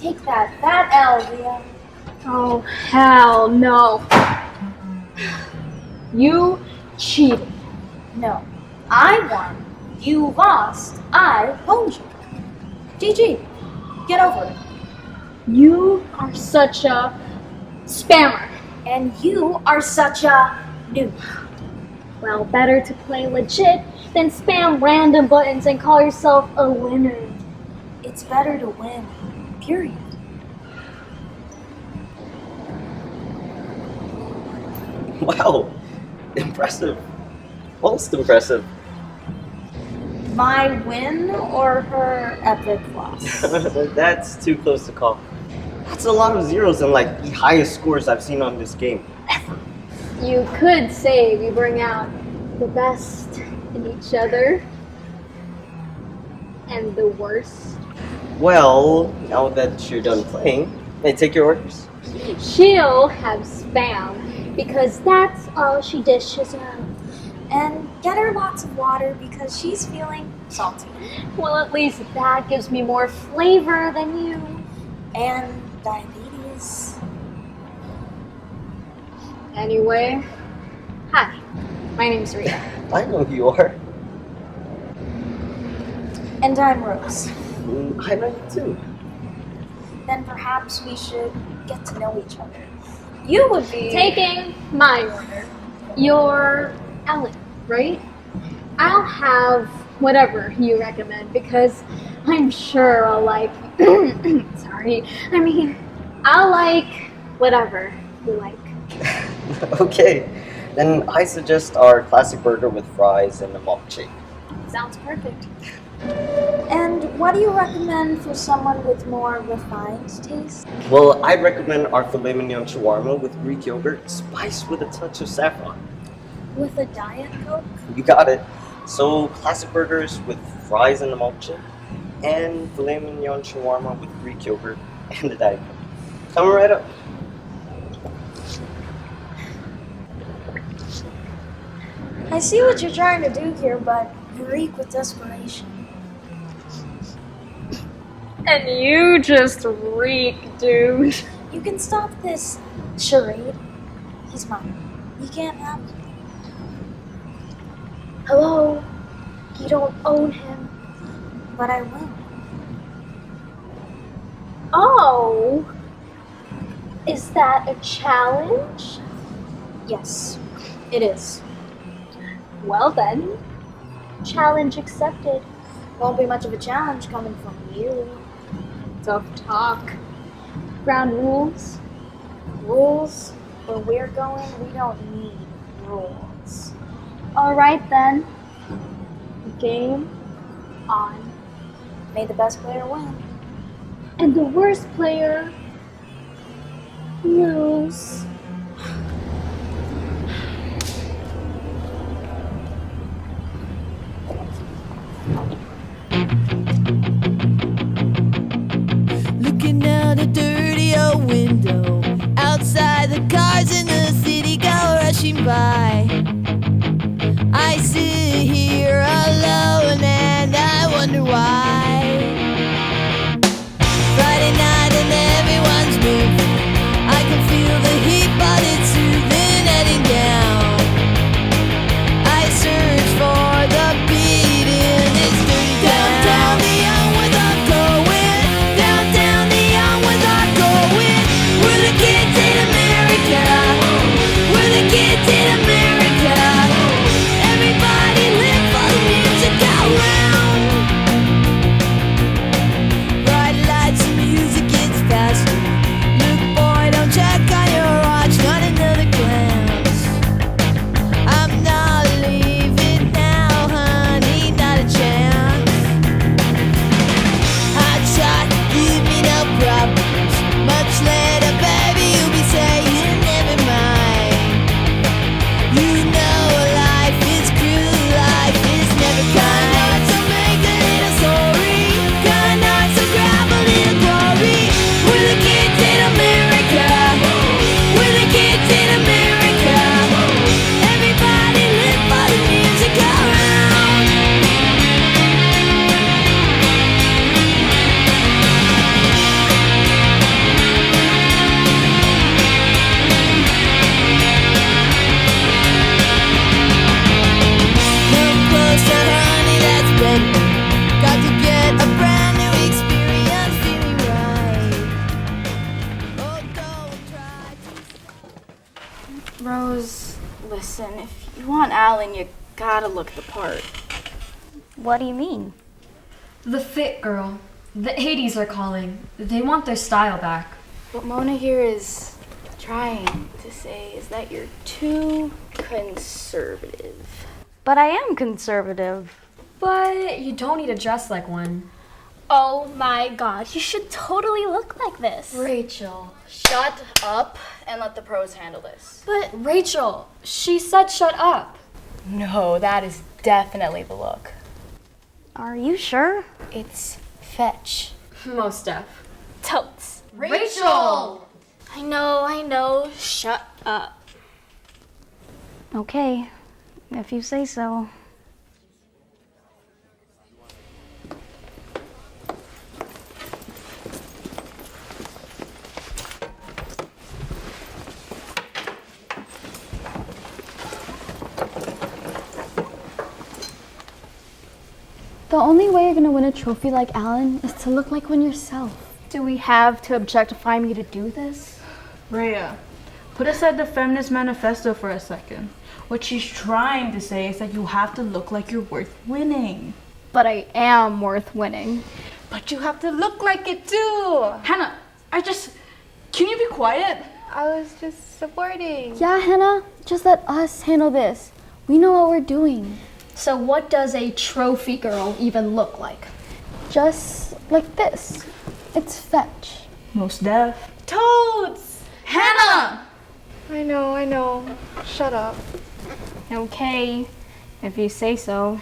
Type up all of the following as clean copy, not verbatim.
Take that L, Re'ha. Oh, hell no. You cheated. No, I won. You lost. I honed you. GG. Get over it. You are such a spammer. And you are such a noob. Well, better to play legit than spam random buttons and call yourself a winner. It's better to win. Period. Wow, impressive. Most impressive. My win or her epic loss? That's too close to call. That's a lot of zeros and like the highest scores I've seen on this game ever. You could say we bring out the best in each other and the worst. Well, now that you're done playing, may I take your orders? She'll have spam because that's all she dishes out. And get her lots of water because she's feeling salty. Well, at least that gives me more flavor than you. And diabetes. Anyway, hi, my name's Re'ha. I know who you are. And I'm Rose. I know you too. Then perhaps we should get to know each other. You would be Taking my order. You're Ellen, right? I'll have whatever you recommend because I'm sure I'll like, I'll like whatever you like. Okay, then I suggest our classic burger with fries and a milkshake. Sounds perfect. And what do you recommend for someone with more refined taste? Well, I'd recommend our filet mignon shawarma with Greek yogurt, spiced with a touch of saffron. With a Diet Coke? You got it. So, classic burgers with fries and a milkshake, and filet mignon shawarma with Greek yogurt and a Diet Coke. Coming right up. I see what you're trying to do here, but you reek with desperation. And you just reek, dude. You can stop this charade. He's mine. You can't have him. Hello? You don't own him. But I will. Oh. Is that a challenge? Yes, it is. Well then, challenge accepted. Won't be much of a challenge coming from you. Tough talk. Ground rules? Rules? Where we're going, we don't need rules. Alright then. Game on. May the best player win. And the worst player lose. Looking out a dirty old window, outside the cars in the city go rushing by. I sit here alone and I wonder why. Friday night and everyone's moving. I can feel the heat but it's soothing heading down. I search for the beat in this dirty downtown Leon without going. Downtown Leon without going. We're the kids in America. We're the kids in America. Listen, if you want Alan, you gotta look the part. What do you mean? The fit girl. The 80s are calling. They want their style back. What Mona here is trying to say is that you're too conservative. But I am conservative. But you don't need to dress like one. Oh my god, you should totally look like this. Rachel. Shut up and let the pros handle this. But Rachel, she said shut up. No, that is definitely the look. Are you sure? It's fetch. Most def. Totes. Rachel! I know. Shut up. Okay, if you say so. The only way you're gonna win a trophy like Alan is to look like one yourself. Do we have to objectify me to do this? Re'ha, put aside the feminist manifesto for a second. What she's trying to say is that you have to look like you're worth winning. But I am worth winning. But you have to look like it too! Hannah, can you be quiet? I was just supporting. Yeah, Hannah, just let us handle this. We know what we're doing. So what does a trophy girl even look like? Just like this. It's fetch. Most def. Toads! Hannah! I know. Shut up. Okay, if you say so.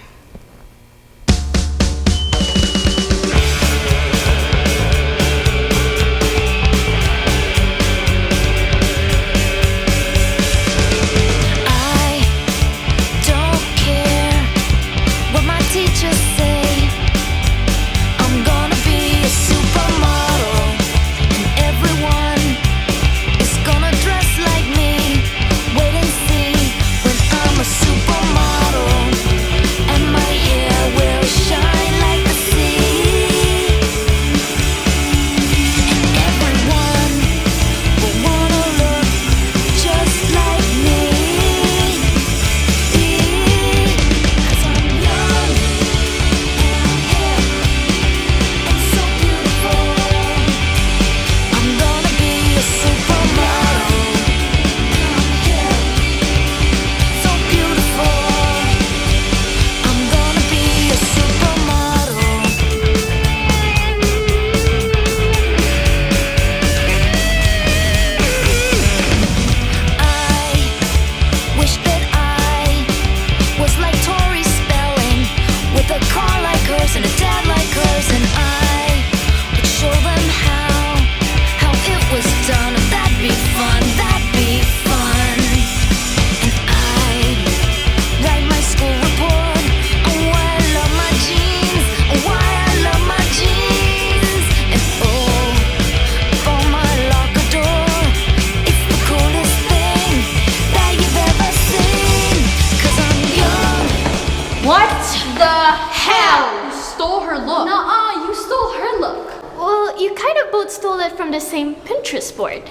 Stole it from the same Pinterest board.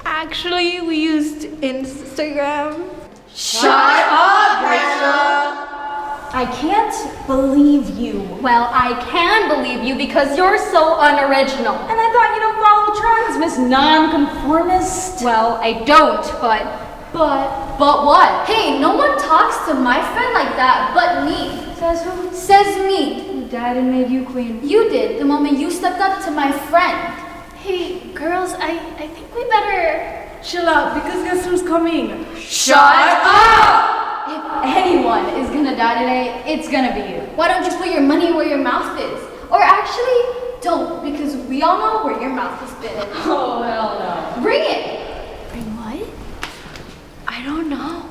Actually, we used Instagram. Shut up, Rachel! I can't believe you. Well, I can believe you because you're so unoriginal. And I thought you don't follow trends, Miss Nonconformist. Well, I don't, but what? Hey, no one talks to my friend like that but me. Says who? Says me. Who died and made you queen? You did the moment you stepped up to my friend. Hey, girls, I think we better... Chill out, because guess who's coming? Shut up! If anyone is gonna die today, it's gonna be you. Why don't you put your money where your mouth is? Or actually, don't, because we all know where your mouth has been. Oh, hell no. Bring it! Bring what? I don't know.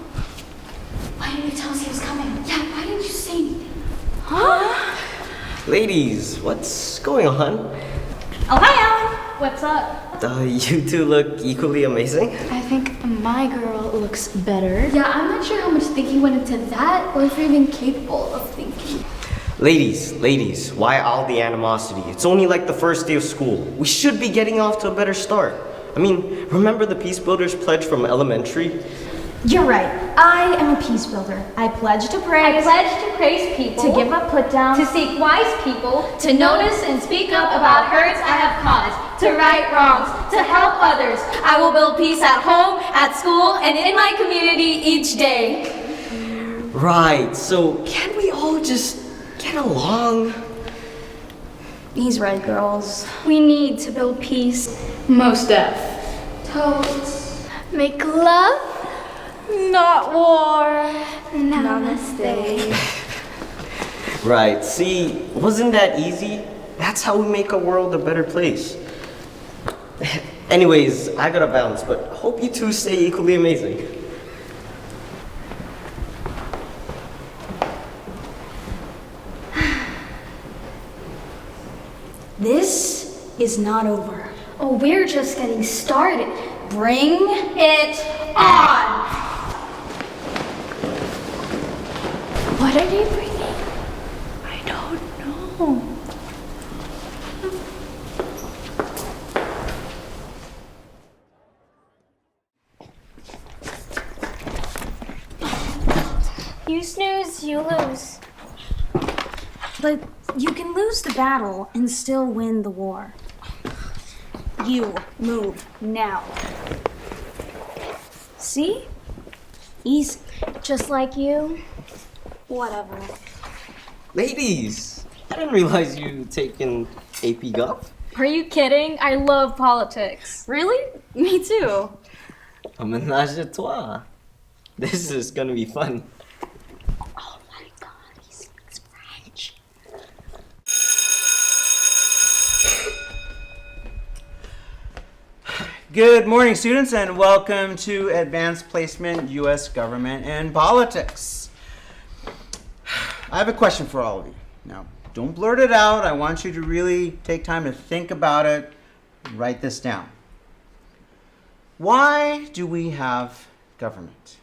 Why didn't you tell us he was coming? Yeah, why didn't you say anything? Huh? Ladies, what's going on? Oh, hi, Alan. What's up? You two look equally amazing. I think my girl looks better. Yeah, I'm not sure how much thinking went into that, or if you're even capable of thinking. Ladies, why all the animosity? It's only like the first day of school. We should be getting off to a better start. I mean, remember the Peace Builders pledge from elementary? You're right. I am a peace builder. I pledge to praise. I pledge to praise people. To give up put down. To seek wise people. To notice and speak up about hurts I have caused. To right wrongs. To help others. I will build peace at home, at school, and in my community each day. Right, so can we all just get along? He's right, girls. We need to build peace. Most def. Toast. Make love. Not war. Namaste. Right, see, wasn't that easy? That's how we make a world a better place. Anyways, I gotta bounce, but hope you two stay equally amazing. This is not over. Oh, we're just getting started. Bring it on! What are they bringing? I don't know. You snooze, you lose. But you can lose the battle and still win the war. You move now. See? Easy. Just like you. Whatever. Ladies, I didn't realize you taken AP Gov. Are you kidding? I love politics. Really? Me too. A ménage à trois. This is gonna be fun. Oh my god, he speaks French. Good morning, students, and welcome to Advanced Placement, U.S. Government and Politics. I have a question for all of you. Now, don't blurt it out. I want you to really take time to think about it. Write this down. Why do we have government?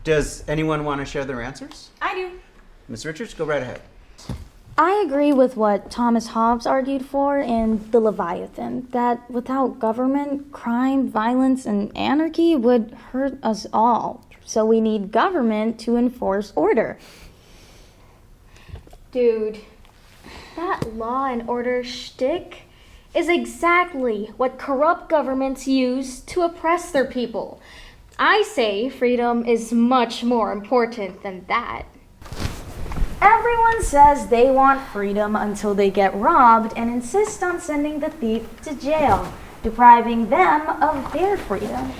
Does anyone want to share their answers? I do. Ms. Richards, go right ahead. I agree with what Thomas Hobbes argued for in The Leviathan, that without government, crime, violence, and anarchy would hurt us all. So we need government to enforce order. Dude, that law and order shtick is exactly what corrupt governments use to oppress their people. I say freedom is much more important than that. Everyone says they want freedom until they get robbed and insist on sending the thief to jail, depriving them of their freedom.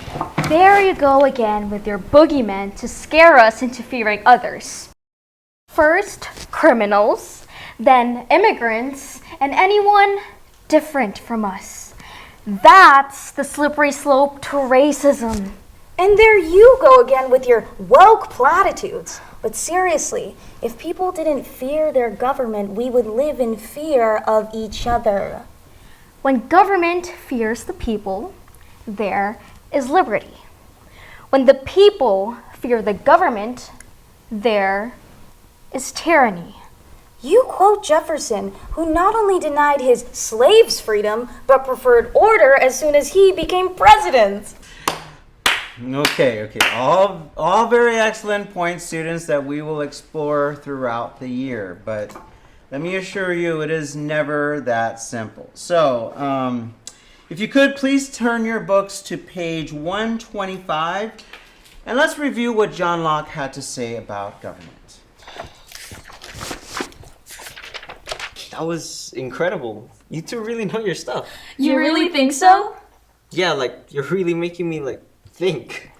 There you go again with your boogeymen to scare us into fearing others. First, criminals, then immigrants, and anyone different from us. That's the slippery slope to racism. And there you go again with your woke platitudes. But seriously, if people didn't fear their government, we would live in fear of each other. When government fears the people, there is liberty. When the people fear the government, there is tyranny. You quote Jefferson, who not only denied his slaves freedom, but preferred order as soon as he became president. Okay. All very excellent points, students, that we will explore throughout the year. But let me assure you, it is never that simple. So, if you could, please turn your books to page 125, and let's review what John Locke had to say about government. That was incredible. You two really know your stuff. You really think so? Yeah, like, you're really making me, think.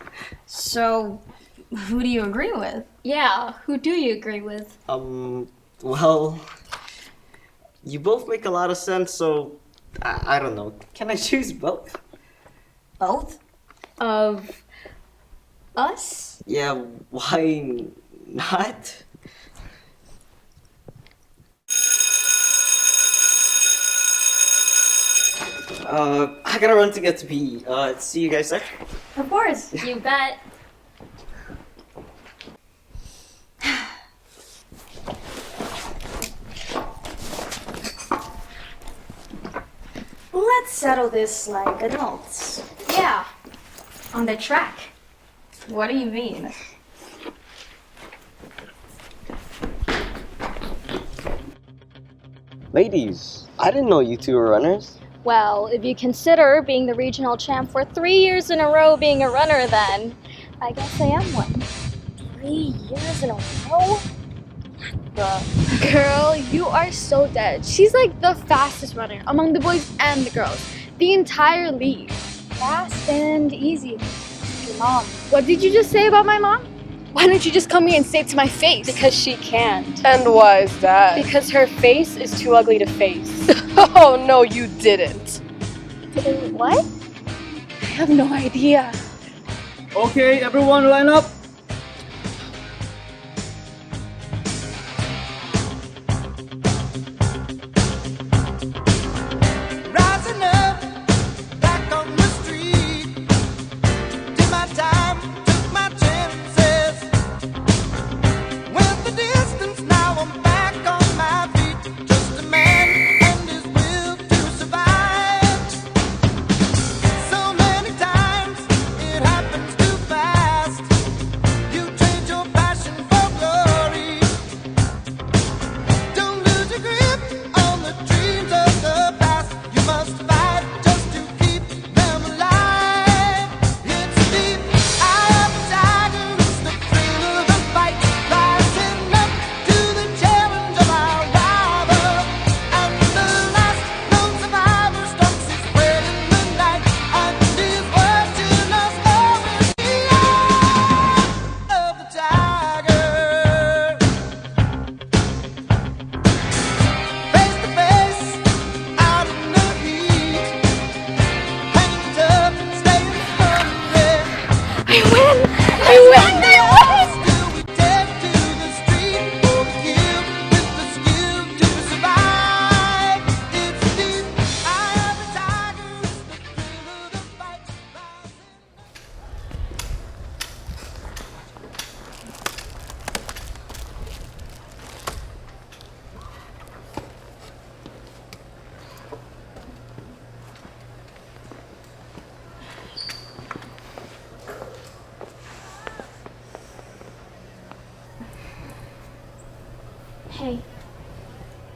So, who do you agree with? Yeah, who do you agree with? Well, you both make a lot of sense, so I don't know. Can I choose both? Both? Of us? Yeah, why not? I gotta run to get to PE. See you guys there. Of course. You bet. Let's settle this like adults. Yeah. on the track. What do you mean? Ladies, I didn't know you two were runners. Well, if you consider being the regional champ for 3 years in a row being a runner, then I guess I am one. 3 years in a row? Girl, you are so dead. She's like the fastest runner among the boys and the girls. The entire league. Fast and easy. Your mom. What did you just say about my mom? Why don't you just come here and say it to my face? Because she can't. And why is that? Because her face is too ugly to face. Oh, no, you didn't. What? I have no idea. Okay, everyone line up. Rising up, back on the street. Did my time, took my chances. Went the distance, now I'm back on my feet. Just a man and his will to survive. So many times it happens too fast. You trade your passion for glory. Don't lose your grip on the dreams of the past. You must fight just to keep them alive. It's the eye of the tiger, it's the thrill of the fight. Rising up to the challenge of our rival. And the last known survivor stalks his prey in the night. And his watching us all in the eye of the tiger. Face to face, out in the heat. Hanging tough, staying hungry. I win! Still we take to the street for the kill, with the skill to survive. It's the eye of the tiger, it's the thrill of the fight. Hey.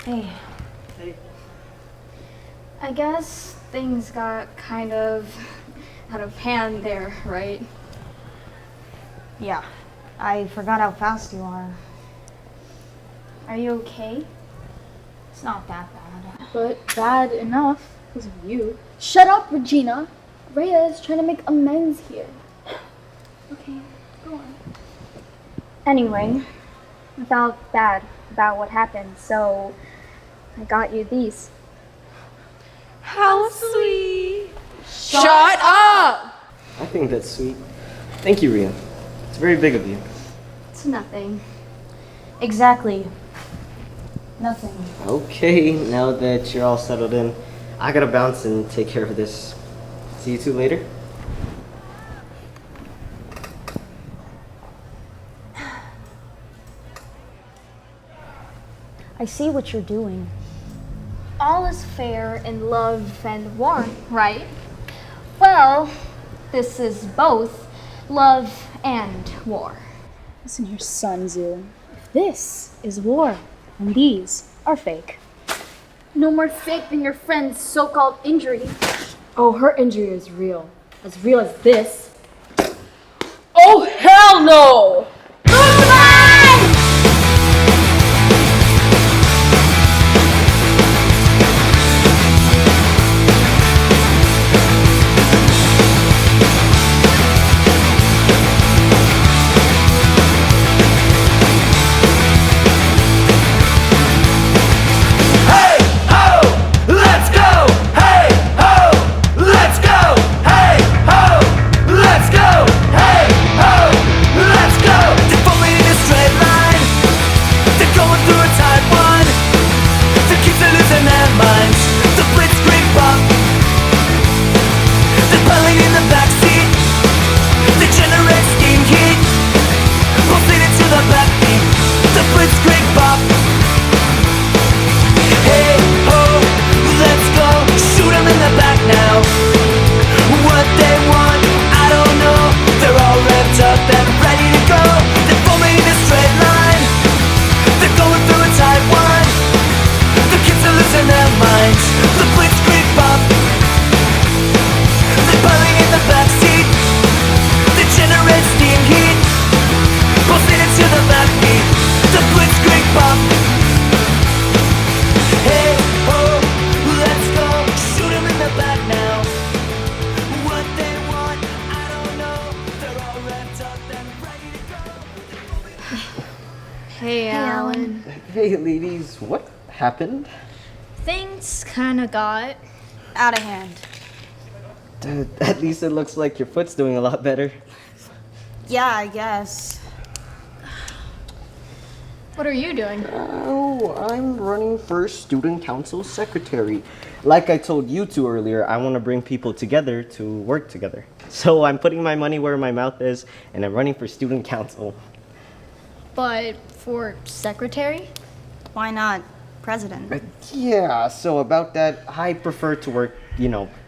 Hey. I guess things got kind of out of hand there, right? Yeah. I forgot how fast you are. Are you okay? It's not that bad. But bad enough because of you. Shut up, Regina. Re'ha is trying to make amends here. Okay, go on. Anyway, I felt bad about what happened, so I got you these. How sweet. Shut up! I think that's sweet. Thank you, Re'ha. It's very big of you. It's nothing. Exactly. Nothing. Okay, now that you're all settled in, I gotta bounce and take care of this. See you two later. I see what you're doing. All is fair in love and war, right? Well, this is both love and war. Listen here, Sunzu. If this is war, and these are fake. No more fake than your friend's so-called injury. Oh, her injury is real. As real as this. Oh, hell no! Hey ho, let's go. Hey ho, let's go. Hey ho, let's go. Hey ho, let's go. Hey ladies, what happened? Things kinda got out of hand. At least it looks like your foot's doing a lot better. Yeah, I guess. What are you doing? Oh, I'm running for student council secretary. Like I told you two earlier, I want to bring people together to work together. So I'm putting my money where my mouth is, and I'm running for student council. But for secretary? Why not president? Yeah, so about that, I prefer to work,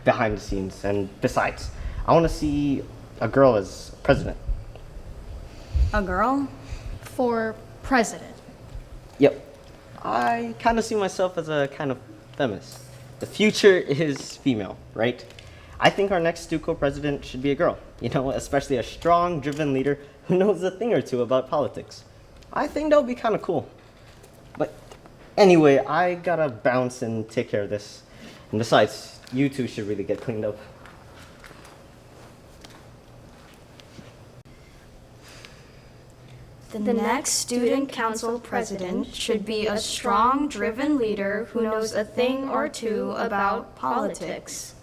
behind the scenes. And besides, I want to see a girl as president. A girl? For president. Yep. I kind of see myself as a kind of feminist. The future is female, right? I think our next Stuco president should be a girl, especially a strong, driven leader who knows a thing or two about politics. I think that would be kind of cool. But anyway, I gotta bounce and take care of this. And besides, you two should really get cleaned up. The next student council president should be a strong, driven leader who knows a thing or two about politics.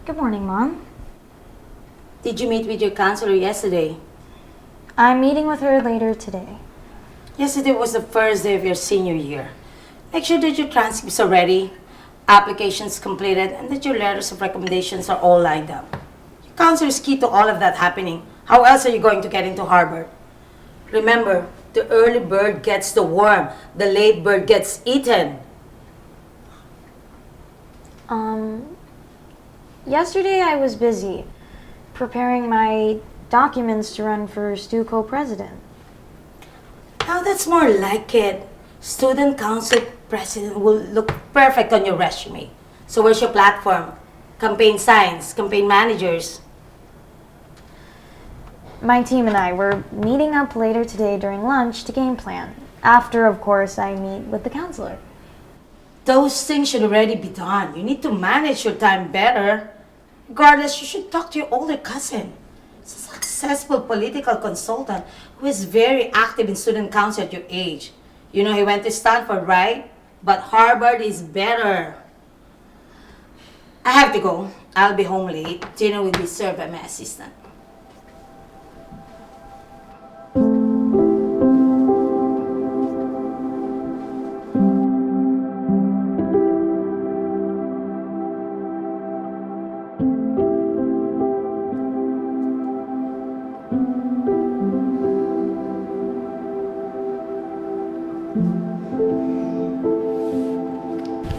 Good morning, Mom. Did you meet with your counselor yesterday? I'm meeting with her later today. Yesterday was the first day of your senior year. Make sure that your transcripts are ready, applications completed, and that your letters of recommendations are all lined up. Your counselor is key to all of that happening. How else are you going to get into Harvard? Remember, the early bird gets the worm, the late bird gets eaten. Yesterday I was busy preparing my documents to run for Stuco president. Now that's more like it. Student council president will look perfect on your resume. So where's your platform? Campaign signs, campaign managers. My team and I were meeting up later today during lunch to game plan. After, of course, I meet with the counselor. Those things should already be done. You need to manage your time better. Regardless, you should talk to your older cousin. He's a successful political consultant who is very active in student council at your age. You know he went to Stanford, right? But Harvard is better. I have to go. I'll be home late. Dinner will be served by my assistant.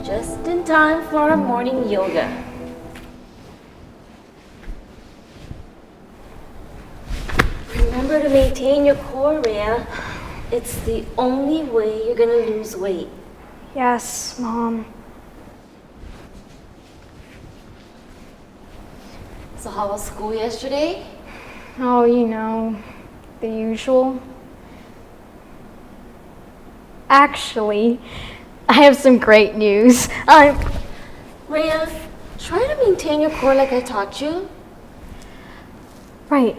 Just in time for our morning yoga. Remember to maintain your core, Re'ha. It's the only way you're gonna lose weight. Yes, Mom. So how was school yesterday? Oh, the usual. Actually, I have some great news. Re'ha, try to maintain your core like I taught you. Right.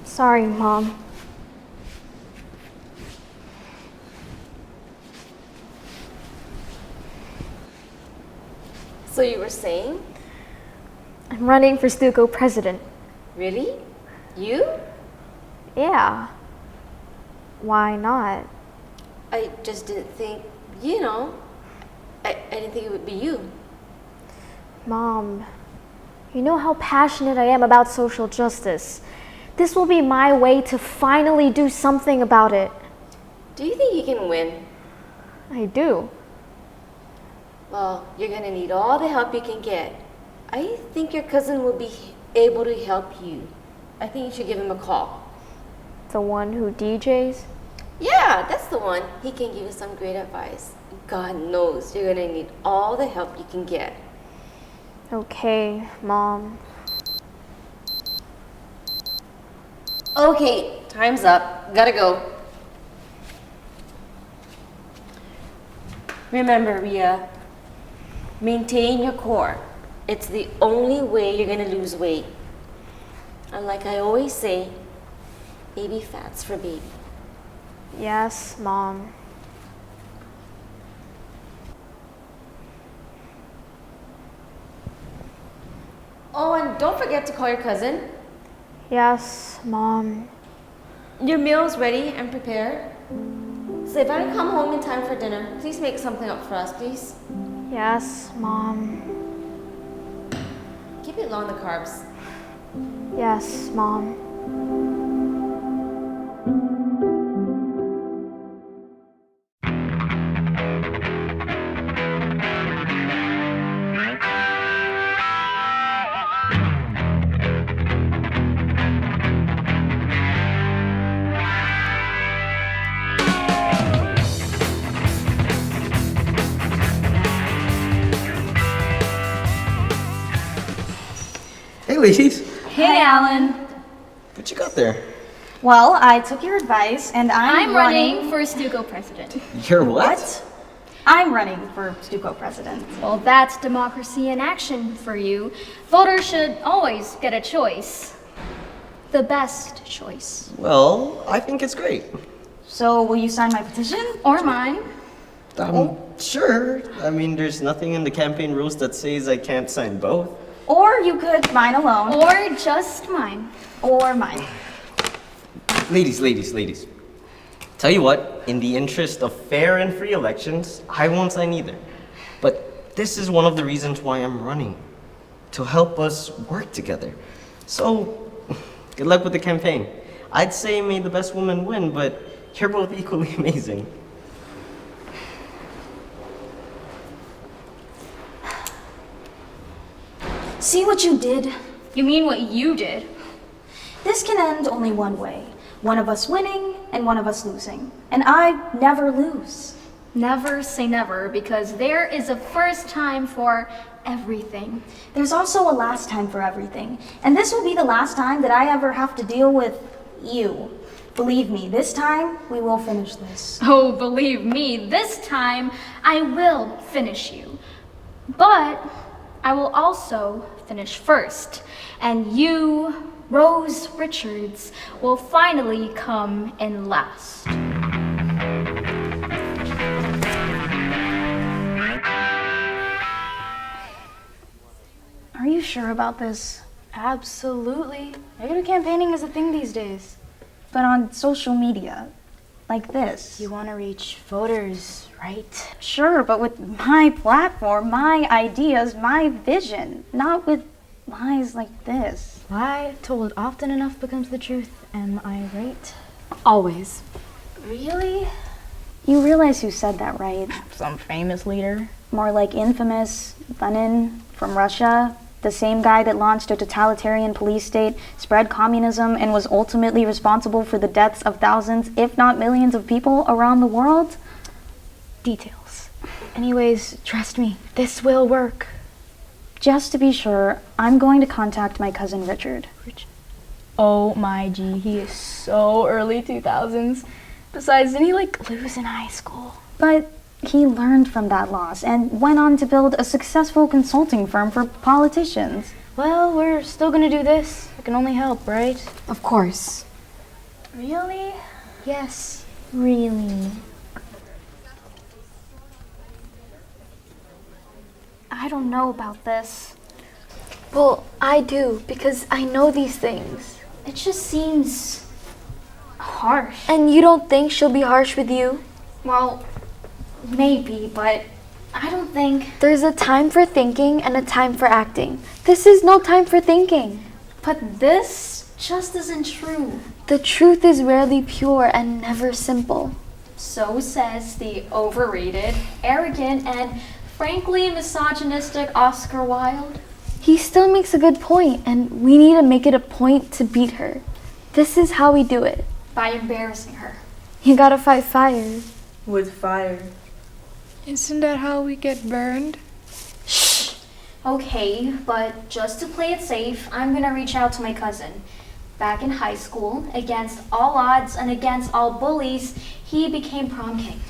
Sorry, Mom. So you were saying? I'm running for Stuco president. Really? You? Yeah. Why not? I just didn't think, I didn't think it would be you. Mom, you know how passionate I am about social justice. This will be my way to finally do something about it. Do you think you can win? I do. Well, you're gonna need all the help you can get. I think your cousin will be able to help you. I think you should give him a call. The one who DJs? Yeah, that's the one. He can give you some great advice. God knows you're gonna need all the help you can get. Okay, Mom. Okay, time's up. Gotta go. Remember, Re'ha, maintain your core. It's the only way you're gonna lose weight. And like I always say, baby fat's for baby. Yes, Mom. Oh, and don't forget to call your cousin. Yes, Mom. Your meal's ready and prepared. So if I don't come home in time for dinner, please make something up for us, please. Yes, Mom. Keep it low on the carbs. Yes, Mom. Hey, ladies. Hey, Alan. What you got there? Well, I took your advice, and I'm running for Stuco president. You're what? I'm running for Stuco president. Well, that's democracy in action for you. Voters should always get a choice. The best choice. Well, I think it's great. So, will you sign my petition? Or mine. Sure. I mean, there's nothing in the campaign rules that says I can't sign both. Or you could mine alone. Or just mine. Or mine. Ladies. Tell you what, in the interest of fair and free elections, I won't sign either. But this is one of the reasons why I'm running. To help us work together. So, good luck with the campaign. I'd say may the best woman win, but you're both equally amazing. See what you did? You mean what you did? This can end only one way. One of us winning and one of us losing. And I never lose. Never say never, because there is a first time for everything. There's also a last time for everything. And this will be the last time that I ever have to deal with you. Believe me, this time we will finish this. Oh, believe me, this time I will finish you. But I will also finish first. And you, Rose Richards, will finally come in last. Are you sure about this? Absolutely. Regular campaigning is a thing these days. But on social media, like this. You want to reach voters, right? Sure, but with my platform, my ideas, my vision, not with lies like this. Lie told often enough becomes the truth. Am I right? Always. Really? You realize who said that, right? Some famous leader. More like infamous Lenin from Russia, the same guy that launched a totalitarian police state, spread communism, and was ultimately responsible for the deaths of thousands, if not millions of people around the world? Details. Anyways, trust me, this will work. Just to be sure, I'm going to contact my cousin Richard. Oh my G, he is so early 2000s. Besides, didn't he lose in high school? But he learned from that loss and went on to build a successful consulting firm for politicians. Well, we're still gonna do this. It can only help, right? Of course. Really? Yes, really. I don't know about this. Well, I do, because I know these things. It just seems harsh. And you don't think she'll be harsh with you? Well, maybe, but I don't think. There's a time for thinking and a time for acting. This is no time for thinking. But this just isn't true. The truth is rarely pure and never simple. So says the overrated, arrogant, and frankly misogynistic Oscar Wilde. He still makes a good point, and we need to make it a point to beat her. This is how we do it. By embarrassing her. You gotta fight fire. With fire. Isn't that how we get burned? Shh. Okay, but just to play it safe, I'm gonna reach out to my cousin. Back in high school, against all odds and against all bullies, he became prom king.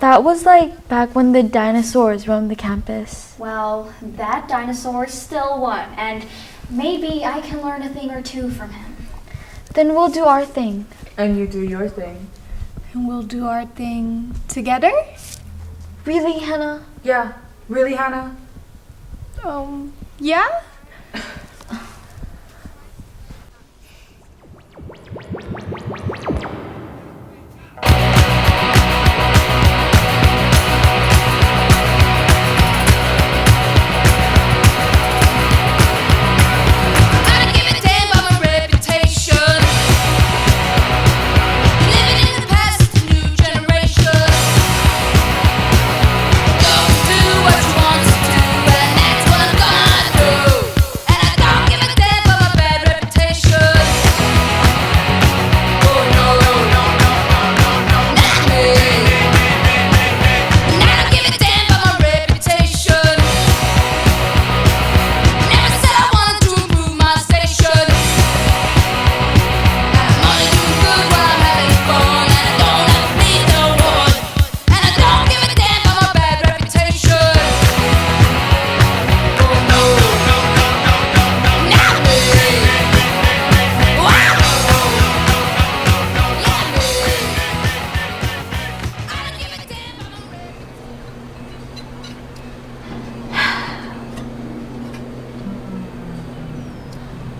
That was like back when the dinosaurs roamed the campus. Well, that dinosaur still won, and maybe I can learn a thing or two from him. Then we'll do our thing. And you do your thing. And we'll do our thing together? Really, Hannah? Yeah, really, Hannah? Yeah?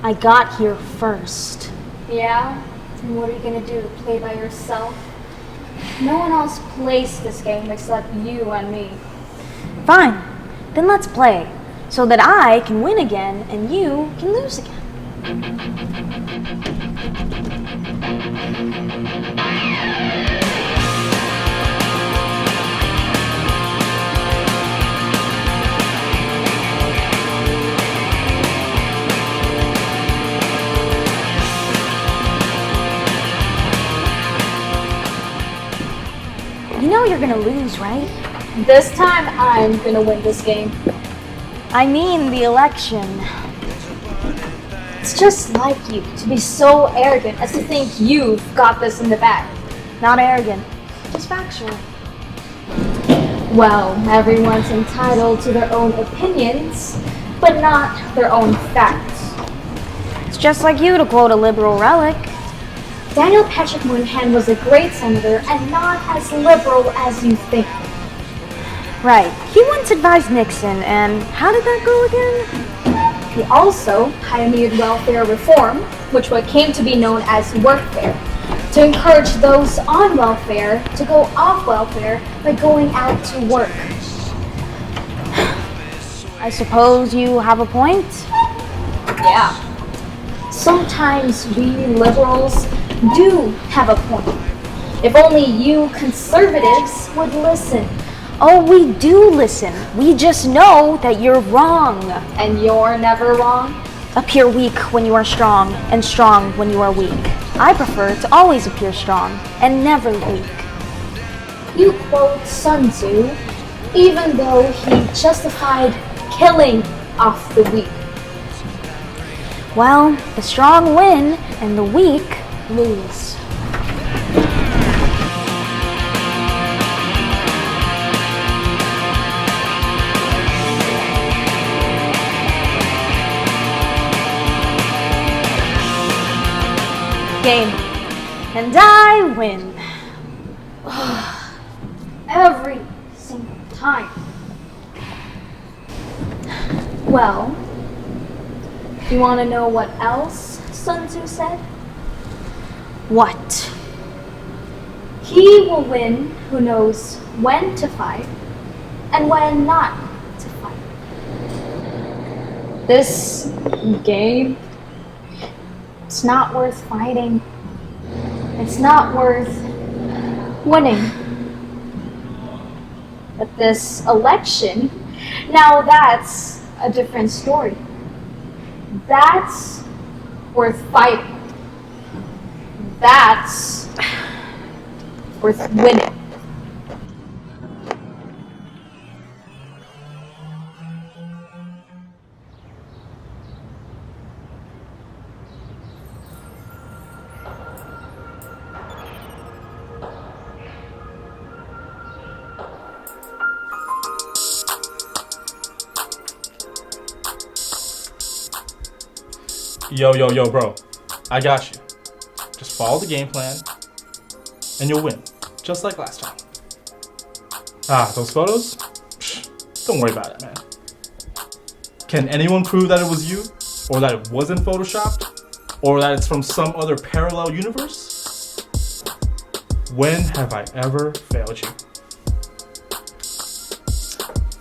I got here first. Yeah? And what are you gonna do? Play by yourself? No one else plays this game except you and me. Fine, then let's play, so that I can win again and you can lose again. You know you're gonna lose, right? This time, I'm gonna win this game. I mean the election. It's just like you to be so arrogant as to think you've got this in the bag. Not arrogant, just factual. Well, everyone's entitled to their own opinions, but not their own facts. It's just like you, to quote a liberal relic. Daniel Patrick Moynihan was a great senator and not as liberal as you think. Right. He once advised Nixon, and how did that go again? He also pioneered welfare reform, which what came to be known as workfare, to encourage those on welfare to go off welfare by going out to work. I suppose you have a point? Yeah. Sometimes we liberals do have a point. If only you conservatives would listen. Oh, we do listen. We just know that you're wrong. And you're never wrong? Appear weak when you are strong, and strong when you are weak. I prefer to always appear strong, and never weak. You quote Sun Tzu, even though he justified killing off the weak. Well, the strong win, and the weak lose. Game. And I win. Every single time. Well, do you want to know what else Sun Tzu said? What? He will win who knows when to fight and when not to fight. This game, it's not worth fighting. It's not worth winning. But this election, now that's a different story. That's worth fighting. That's worth winning. Yo, bro. I got you. Just follow the game plan, and you'll win. Just like last time. Those photos? Psh, don't worry about it, man. Can anyone prove that it was you? Or that it wasn't photoshopped? Or that it's from some other parallel universe? When have I ever failed you?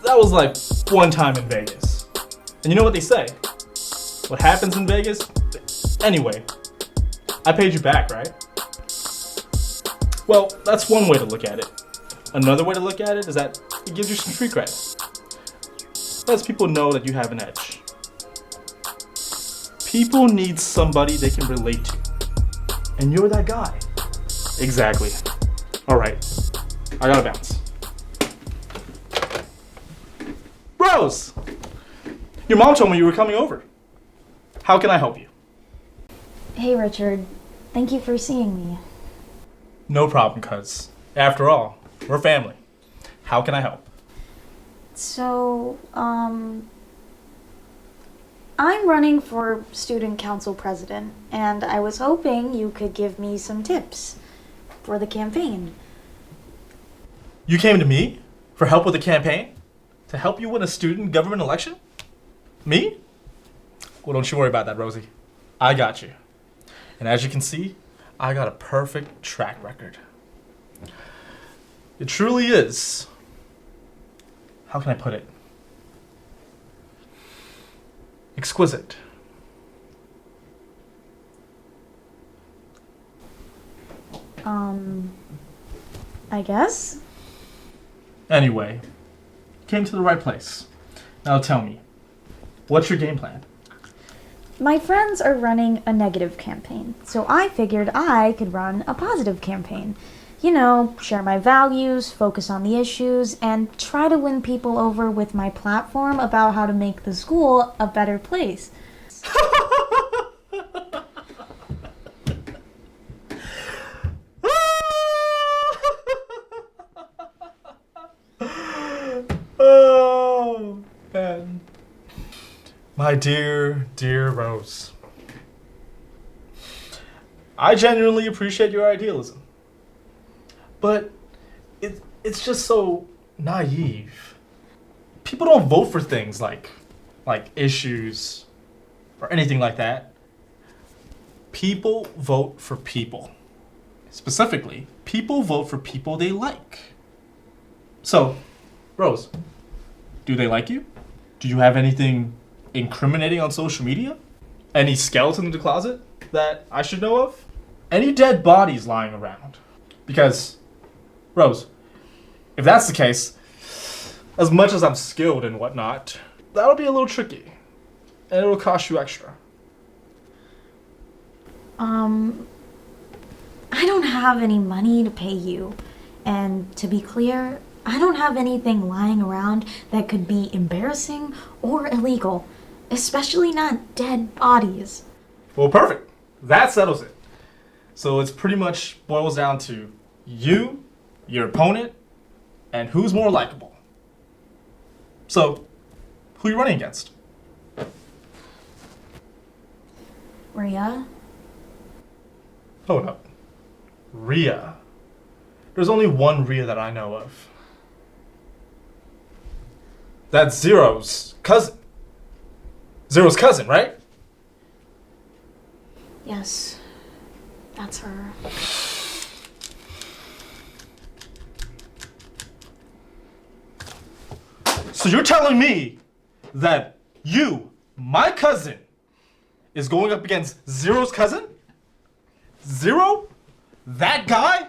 That was like one time in Vegas. And you know what they say? What happens in Vegas? Anyway, I paid you back, right? Well, that's one way to look at it. Another way to look at it is that it gives you some street cred. Lets people know that you have an edge. People need somebody they can relate to. And you're that guy. Exactly. Alright, I gotta bounce. Rose! Your mom told me you were coming over. How can I help you? Hey, Richard. Thank you for seeing me. No problem, cuz. After all, we're family. How can I help? So, I'm running for student council president, and I was hoping you could give me some tips for the campaign. You came to me for help with the campaign? To help you win a student government election? Me? Well, don't you worry about that, Rosie. I got you. And as you can see, I got a perfect track record. It truly is. How can I put it? Exquisite. I guess? Anyway, came to the right place. Now tell me, what's your game plan? My friends are running a negative campaign, so I figured I could run a positive campaign. You know, share my values, focus on the issues, and try to win people over with my platform about how to make the school a better place. Oh, man. My dear Rose. I genuinely appreciate your idealism. But it's just so naive. People don't vote for things like issues or anything like that. People vote for people. Specifically, people vote for people they like. So, Rose, do they like you? Do you have anything incriminating on social media? Any skeleton in the closet that I should know of? Any dead bodies lying around? Because, Rose, if that's the case, as much as I'm skilled and whatnot, that'll be a little tricky. And it'll cost you extra. I don't have any money to pay you. And to be clear, I don't have anything lying around that could be embarrassing or illegal. Especially not dead bodies. Well, perfect. That settles it. So it's pretty much boils down to you, your opponent, and who's more likable. So, who are you running against? Re'ha? Hold up. Re'ha. There's only one Re'ha that I know of. That's Zero's cousin. Zero's cousin, right? Yes, that's her. So you're telling me that you, my cousin, is going up against Zero's cousin? Zero? That guy?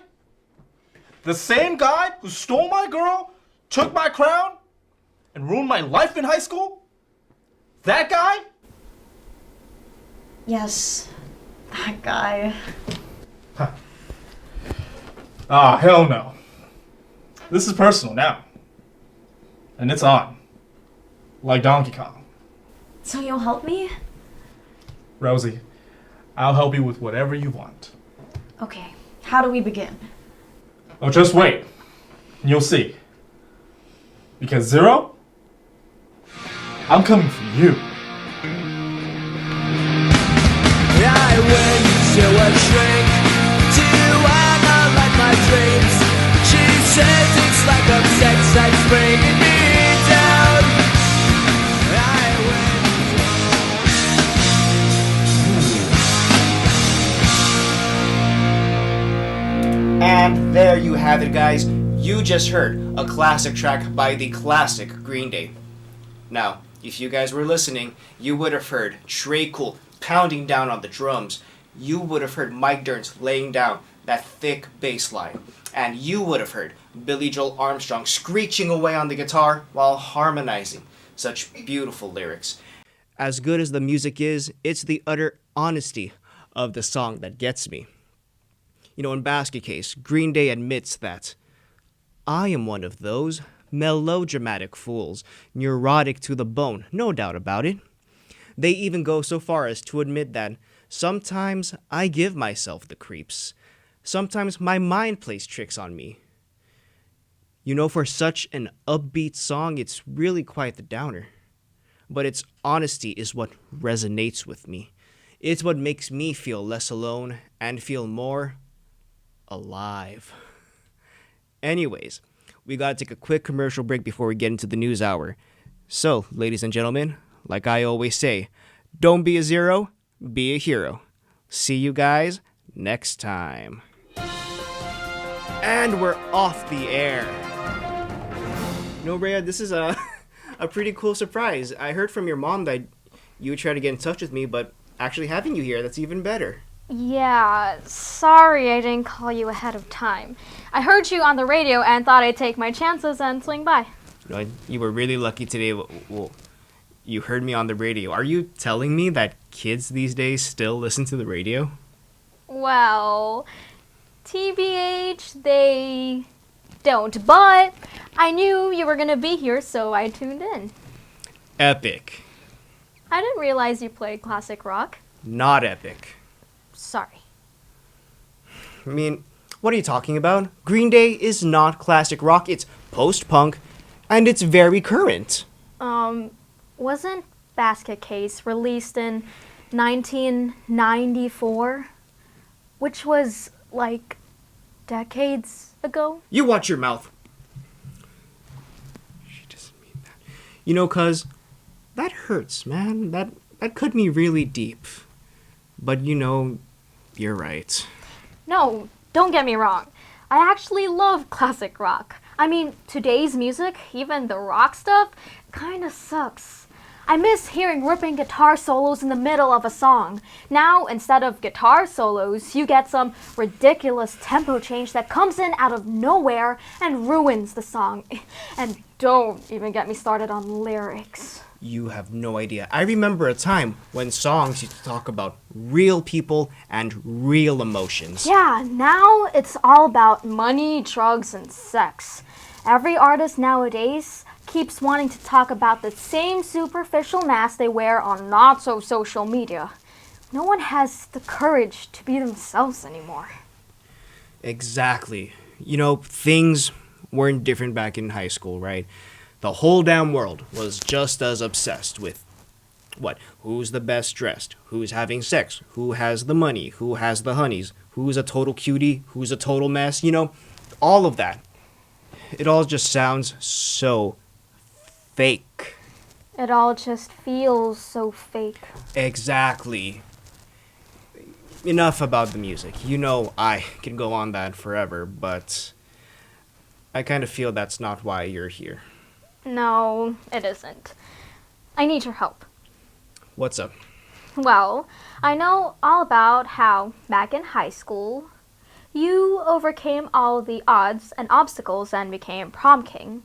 The same guy who stole my girl, took my crown, and ruined my life in high school? That guy? Yes, that guy. Ah, hell no. This is personal now. And it's on. Like Donkey Kong. So you'll help me? Rosie, I'll help you with whatever you want. Okay, how do we begin? Oh, just wait. And you'll see. Because Zero, I'm coming for you. I went to a shrink to analyze my dreams. She says it's like a sex that's bringing me down. I went. And there you have it, guys. You just heard a classic track by the classic Green Day. Now, if you guys were listening, you would have heard Trey Cool pounding down on the drums. You would have heard Mike Dirns laying down that thick bass line. And you would have heard Billy Joel Armstrong screeching away on the guitar while harmonizing. Such beautiful lyrics. As good as the music is, it's the utter honesty of the song that gets me. You know, in Basket Case, Green Day admits that I am one of those melodramatic fools, neurotic to the bone, no doubt about it. They even go so far as to admit that sometimes I give myself the creeps. Sometimes my mind plays tricks on me. You know, for such an upbeat song, it's really quite the downer. But its honesty is what resonates with me. It's what makes me feel less alone and feel more alive. Anyways, we gotta take a quick commercial break before we get into the news hour. So, ladies and gentlemen, like I always say, don't be a zero, be a hero. See you guys next time. And we're off the air. You know, Re'ha, this is a pretty cool surprise. I heard from your mom that you would try to get in touch with me, but actually having you here, that's even better. Yeah, sorry I didn't call you ahead of time. I heard you on the radio and thought I'd take my chances and swing by. No, you were really lucky today. Well, you heard me on the radio. Are you telling me that kids these days still listen to the radio? Well, TBH, they don't, but I knew you were gonna be here, so I tuned in. Epic. I didn't realize you played classic rock. Not epic. Sorry. I mean, what are you talking about? Green Day is not classic rock, it's post-punk, and it's very current. Wasn't Basket Case released in 1994? Which was, like, decades ago? You watch your mouth. She doesn't mean that. You know, cuz, that hurts, man. That cut me really deep. But, you know, you're right. No, don't get me wrong. I actually love classic rock. I mean, today's music, even the rock stuff, kinda sucks. I miss hearing ripping guitar solos in the middle of a song. Now, instead of guitar solos, you get some ridiculous tempo change that comes in out of nowhere and ruins the song. And don't even get me started on lyrics. You have no idea. I remember a time when songs used to talk about real people and real emotions. Yeah, now it's all about money, drugs, and sex. Every artist nowadays keeps wanting to talk about the same superficial mask they wear on not-so-social media. No one has the courage to be themselves anymore. Exactly. You know, things weren't different back in high school, right? The whole damn world was just as obsessed with what? Who's the best dressed? Who's having sex? Who has the money? Who has the honeys? Who's a total cutie? Who's a total mess? You know, all of that. It all just sounds so fake. It all just feels so fake. Exactly. Enough about the music. You know I can go on that forever, but I kind of feel that's not why you're here. No, it isn't. I need your help. What's up? Well, I know all about how, back in high school, you overcame all the odds and obstacles and became prom king.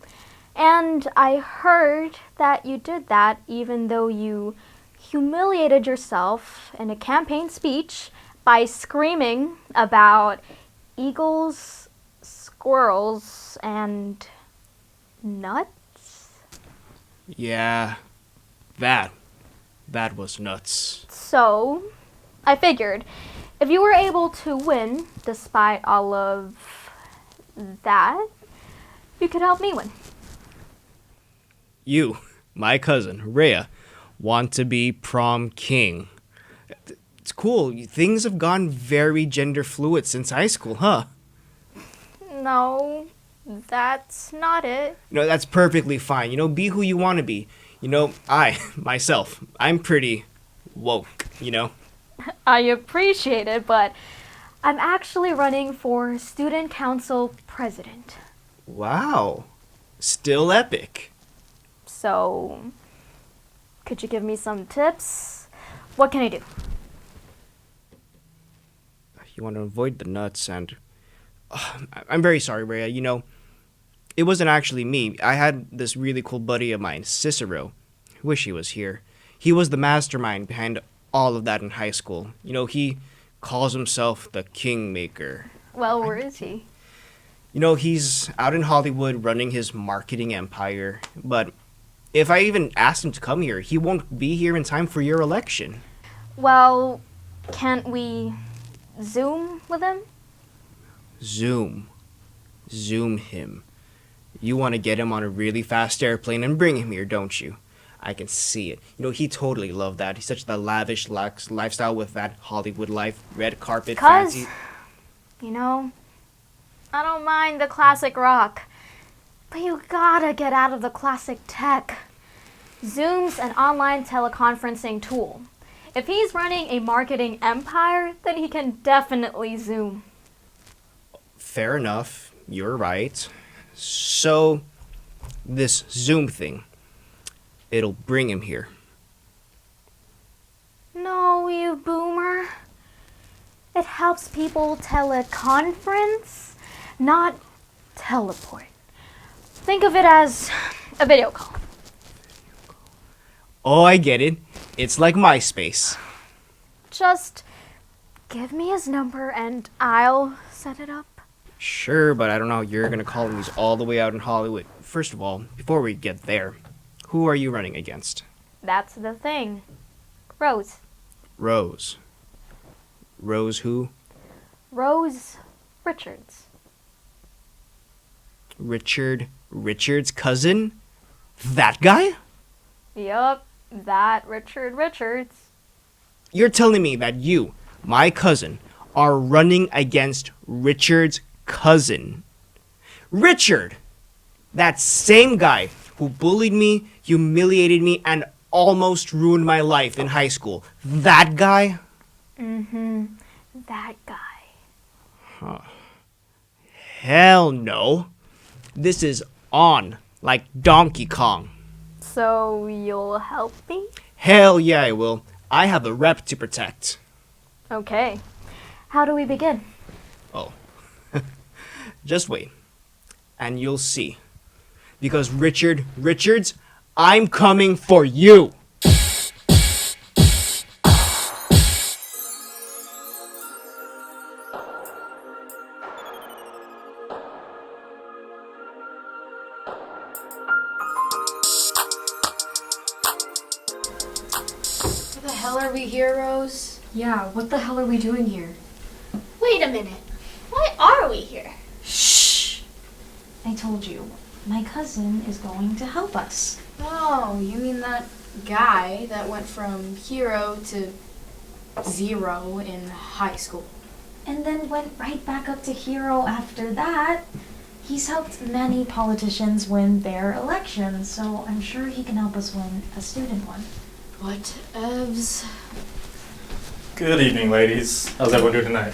And I heard that you did that even though you humiliated yourself in a campaign speech by screaming about eagles, squirrels, and nuts? Yeah, that was nuts. So, I figured if you were able to win despite all of that, you could help me win. You, my cousin, Re'ha, want to be prom king. It's cool. Things have gone very gender fluid since high school, huh? No, that's not it. That's perfectly fine. Be who you want to be. I'm pretty woke, I appreciate it, but I'm actually running for student council president. Wow. Still epic. So, could you give me some tips? What can I do? You want to avoid the nuts and... I'm very sorry, Re'ha. It wasn't actually me. I had this really cool buddy of mine, Cicero. Wish he was here. He was the mastermind behind all of that in high school. He calls himself the Kingmaker. Well, where is he? He's out in Hollywood running his marketing empire. But if I even asked him to come here, he won't be here in time for your election. Well, can't we Zoom with him? Zoom him. You want to get him on a really fast airplane and bring him here, don't you? I can see it. He totally loved that. He's such the lavish lifestyle with that Hollywood life, red carpet, fancy. I don't mind the classic rock, but you gotta get out of the classic tech. Zoom's an online teleconferencing tool. If he's running a marketing empire, then he can definitely Zoom. Fair enough. You're right. So, this Zoom thing, it'll bring him here. No, you boomer. It helps people teleconference, not teleport. Think of it as a video call. Oh, I get it. It's like MySpace. Just give me his number and I'll set it up. Sure, but I don't know how you're going to call him. He's all the way out in Hollywood. First of all, before we get there, who are you running against? That's the thing. Roze. Roze. Roze who? Roze Richards. Richard's cousin? That guy? Yup, that Richard Richards. You're telling me that you, my cousin, are running against Richard's cousin. Richard! That same guy who bullied me, humiliated me, and almost ruined my life in high school. That guy? Mm-hmm. That guy. Huh. Hell no. This is on, like Donkey Kong. So you'll help me? Hell yeah, I will. I have a rep to protect. Okay. How do we begin? Oh. Just wait. And you'll see. Because Richards, I'm coming for you! What the hell are we here, Rose? Yeah, what the hell are we doing here? Wait a minute. Why are we here? Shh! I told you, my cousin is going to help us. Oh, you mean that guy that went from hero to zero in high school? And then went right back up to hero after that. He's helped many politicians win their elections, so I'm sure he can help us win a student one. What evs? Good evening, ladies. How's everyone doing tonight?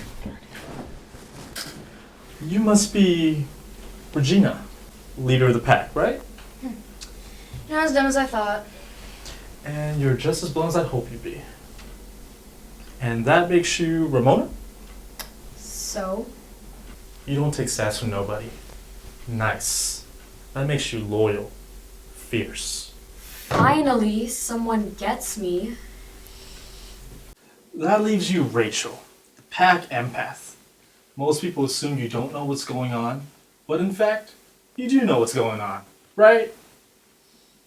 You must be Regina, leader of the pack, right? Not as dumb as I thought. And you're just as blunt as I'd hope you'd be. And that makes you Ramona? So? You don't take sass from nobody. Nice. That makes you loyal. Fierce. Finally, someone gets me. That leaves you Rachel, the pack empath. Most people assume you don't know what's going on, but in fact, you do know what's going on, right?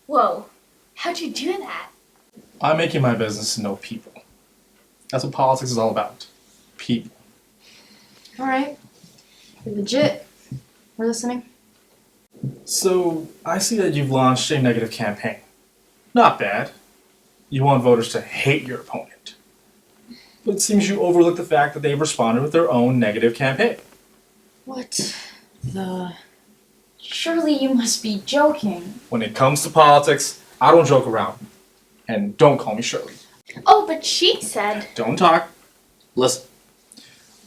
Whoa, how'd you do that? I'm making my business to know people. That's what politics is all about. People. Alright. You're legit. We're listening. So, I see that you've launched a negative campaign. Not bad. You want voters to hate your opponent. But it seems you overlook the fact that they've responded with their own negative campaign. What the... Surely you must be joking. When it comes to politics, I don't joke around. And don't call me Shirley. Oh, but she said... Don't talk. Listen.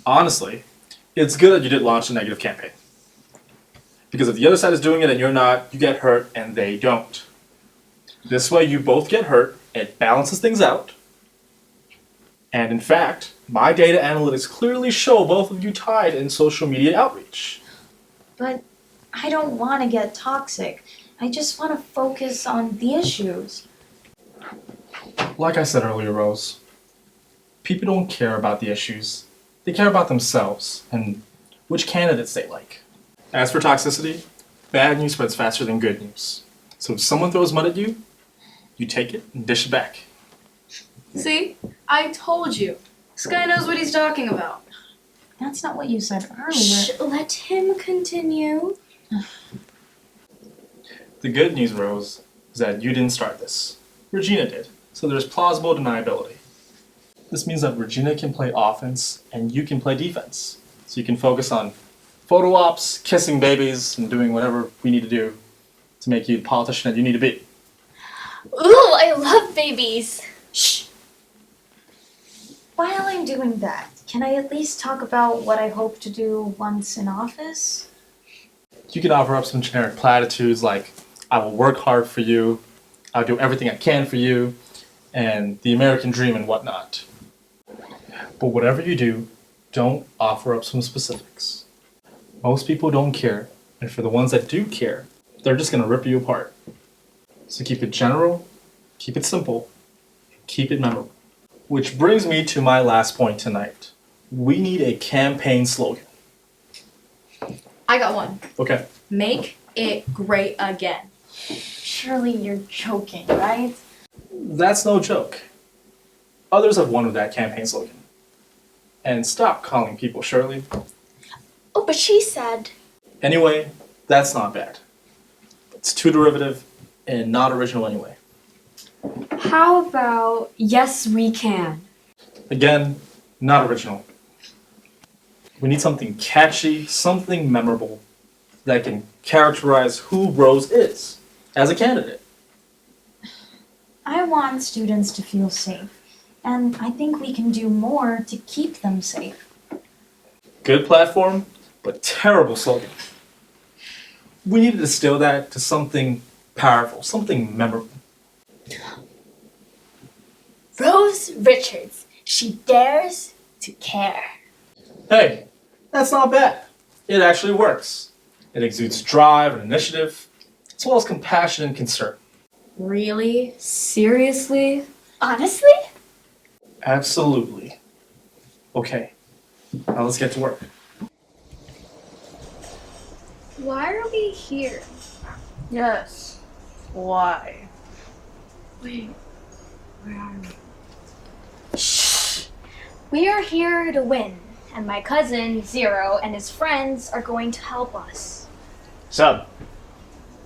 Honestly, it's good that you did launch a negative campaign. Because if the other side is doing it and you're not, you get hurt and they don't. This way you both get hurt, it balances things out. And in fact, my data analytics clearly show both of you tied in social media outreach. But I don't want to get toxic. I just want to focus on the issues. Like I said earlier, Rose, people don't care about the issues. They care about themselves and which candidates they like. As for toxicity, bad news spreads faster than good news. So if someone throws mud at you, you take it and dish it back. See? I told you. This guy knows what he's talking about. That's not what you said earlier. Shh, let him continue. The good news, Rose, is that you didn't start this. Regina did, so there's plausible deniability. This means that Regina can play offense and you can play defense. So you can focus on photo ops, kissing babies, and doing whatever we need to do to make you the politician that you need to be. Ooh, I love babies. Shh. While I'm doing that, can I at least talk about what I hope to do once in office? You can offer up some generic platitudes like, I will work hard for you, I'll do everything I can for you, and the American dream and whatnot. But whatever you do, don't offer up some specifics. Most people don't care, and for the ones that do care, they're just going to rip you apart. So keep it general, keep it simple, and keep it memorable. Which brings me to my last point tonight. We need a campaign slogan. I got one. Okay. Make it great again. Surely you're joking, right? That's no joke. Others have won with that campaign slogan. And stop calling people Shirley. Oh, but she said... Anyway, that's not bad. It's too derivative and not original anyway. How about yes, we can? Again, not original. We need something catchy, something memorable that can characterize who Rose is as a candidate. I want students to feel safe, and I think we can do more to keep them safe. Good platform, but terrible slogan. We need to distill that to something powerful, something memorable. Rose Richards. She dares to care. Hey, that's not bad. It actually works. It exudes drive and initiative, as well as compassion and concern. Really? Seriously? Honestly? Absolutely. Okay, now let's get to work. Why are we here? Yes. Why? Wait, where are we? Shh! We are here to win, and my cousin, Zero, and his friends are going to help us. Sub.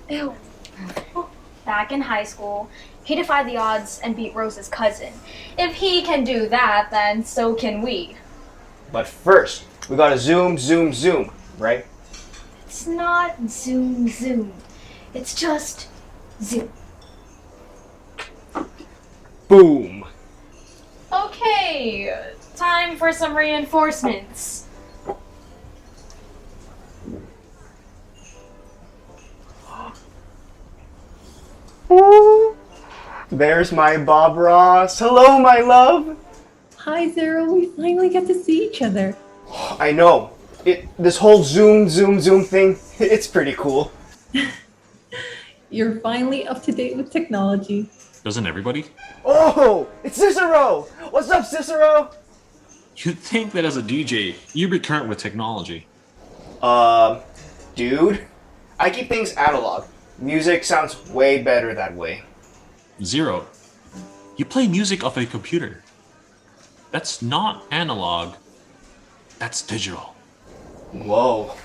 Ew. Back in high school, he defied the odds and beat Rose's cousin. If he can do that, then so can we. But first, we gotta zoom, right? It's not zoom zoom. It's just zoom. Boom. Okay, time for some reinforcements. There's my Bob Ross. Hello, my love. Hi, Zero. We finally get to see each other. I know. This whole Zoom thing, it's pretty cool. You're finally up to date with technology. Doesn't everybody? Oh, it's Cicero! What's up, Cicero? You'd think that as a DJ, you'd be current with technology. Dude, I keep things analog. Music sounds way better that way. Zero. You play music off a computer. That's not analog. That's digital. Whoa.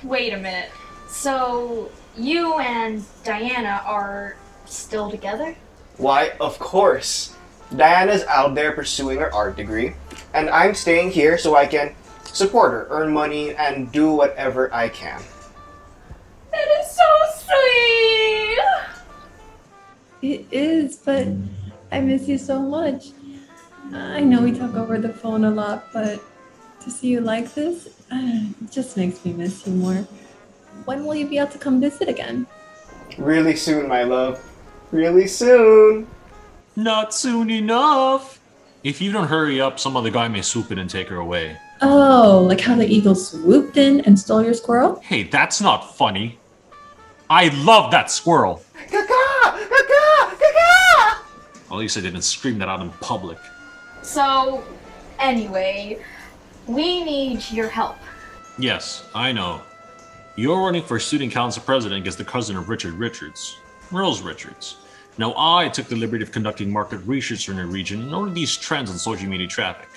Wait a minute. So, you and Diana are still together? Why, of course. Diana's out there pursuing her art degree, and I'm staying here so I can support her, earn money, and do whatever I can. That is so sweet! It is, but I miss you so much. I know we talk over the phone a lot, but to see you like this, it just makes me miss you more. When will you be able to come visit again? Really soon, my love. Really soon. Not soon enough. If you don't hurry up, some other guy may swoop in and take her away. Oh, like how the eagle swooped in and stole your squirrel? Hey, that's not funny. I love that squirrel. At least I didn't scream that out in public. So, anyway, we need your help. Yes, I know. You're running for student council president against the cousin of Richard Richards, Rose Richards. Now I took the liberty of conducting market research in the region and noted these trends in social media traffic.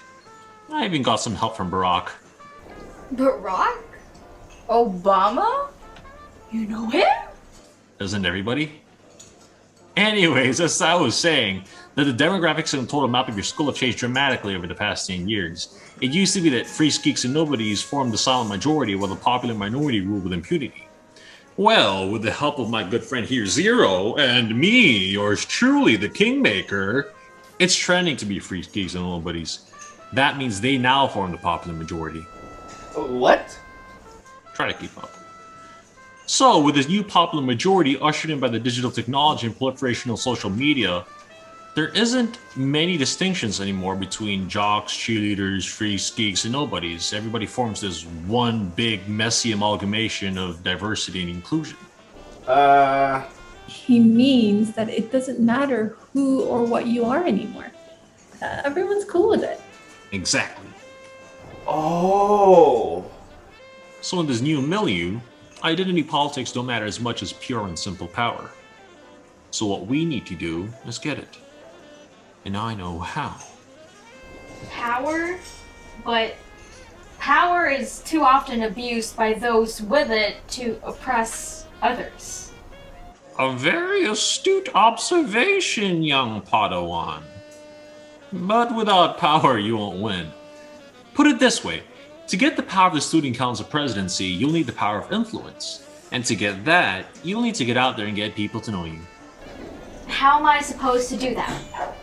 I even got some help from Barack. Barack? Obama? You know him? Doesn't everybody? Anyways, as I was saying, that the demographics and total map of your school have changed dramatically over the past 10 years. It used to be that freaks, geeks, and nobodies formed the silent majority while the popular minority ruled with impunity. Well, with the help of my good friend here, Zero, and me, yours truly, the Kingmaker, it's trending to be freaks, geeks, and nobodies. That means they now form the popular majority. What? Try to keep up. So, with this new popular majority ushered in by the digital technology and proliferation of social media, there isn't many distinctions anymore between jocks, cheerleaders, freaks, geeks, and nobodies. Everybody forms this one big, messy amalgamation of diversity and inclusion. He means that it doesn't matter who or what you are anymore. Everyone's cool with it. Exactly. Oh. So in this new milieu, identity politics don't matter as much as pure and simple power. So what we need to do is get it. And I know how. Power? But power is too often abused by those with it to oppress others. A very astute observation, young Padawan. But without power, you won't win. Put it this way. To get the power of the student council presidency, you'll need the power of influence. And to get that, you'll need to get out there and get people to know you. How am I supposed to do that?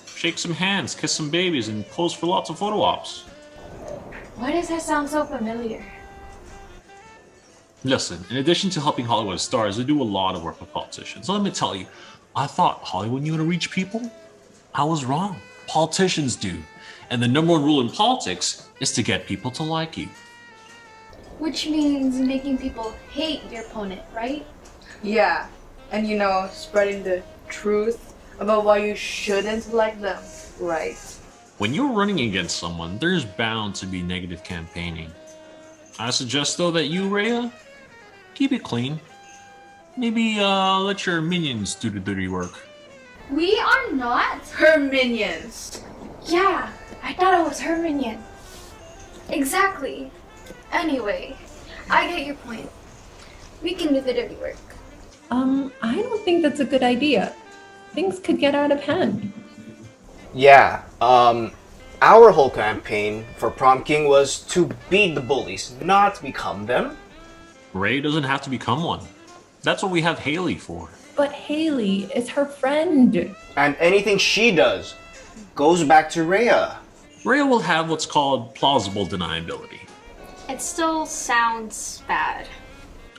Shake some hands, kiss some babies, and pose for lots of photo ops. Why does that sound so familiar? Listen, in addition to helping Hollywood stars, I do a lot of work with politicians. Let me tell you, I thought Hollywood knew how to reach people. I was wrong. Politicians do. And the number one rule in politics is to get people to like you. Which means making people hate your opponent, right? Yeah, and spreading the truth about why you shouldn't like them, right? When you're running against someone, there's bound to be negative campaigning. I suggest though that you, Re'ha, keep it clean. Maybe let your minions do the dirty work. We are not her minions. Yeah, I thought it was her minion. Exactly. Anyway, I get your point. We can do the dirty work. I don't think that's a good idea. Things could get out of hand. Yeah, our whole campaign for prom king was to beat the bullies, not become them. Ray doesn't have to become one. That's what we have Haley for. But Haley is her friend. And anything she does goes back to Re'ha. Re'ha will have what's called plausible deniability. It still sounds bad.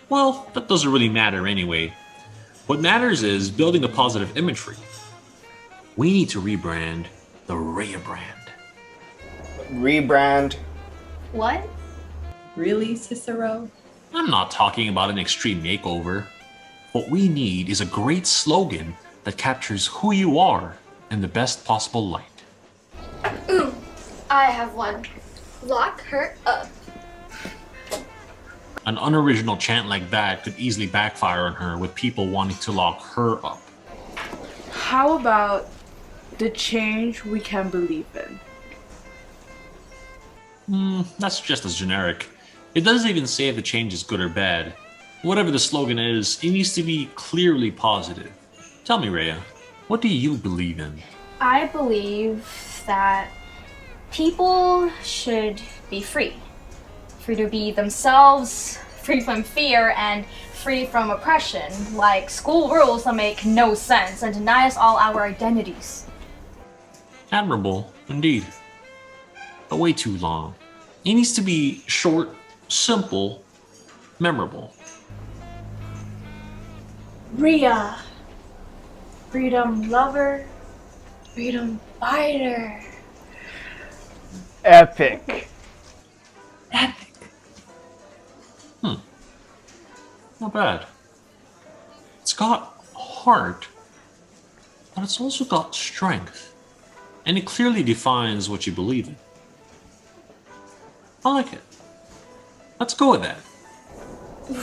Well, that doesn't really matter anyway. What matters is building a positive image for you. We need to rebrand the Re'ha brand. Rebrand? What? Really, Cicero? I'm not talking about an extreme makeover. What we need is a great slogan that captures who you are in the best possible light. Ooh, I have one. Lock her up. An unoriginal chant like that could easily backfire on her with people wanting to lock her up. How about the change we can believe in? That's just as generic. It doesn't even say if the change is good or bad. Whatever the slogan is, it needs to be clearly positive. Tell me, Re'ha, what do you believe in? I believe that people should be free. Free to be themselves, free from fear, and free from oppression, like school rules that make no sense and deny us all our identities. Admirable, indeed. But way too long. It needs to be short, simple, memorable. Re'ha. Freedom lover. Freedom fighter. Epic. Epic. Not bad. It's got heart, but it's also got strength. And it clearly defines what you believe in. I like it. Let's go with that.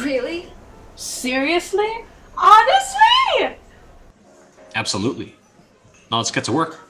Really? Seriously? Honestly? Absolutely. Now let's get to work.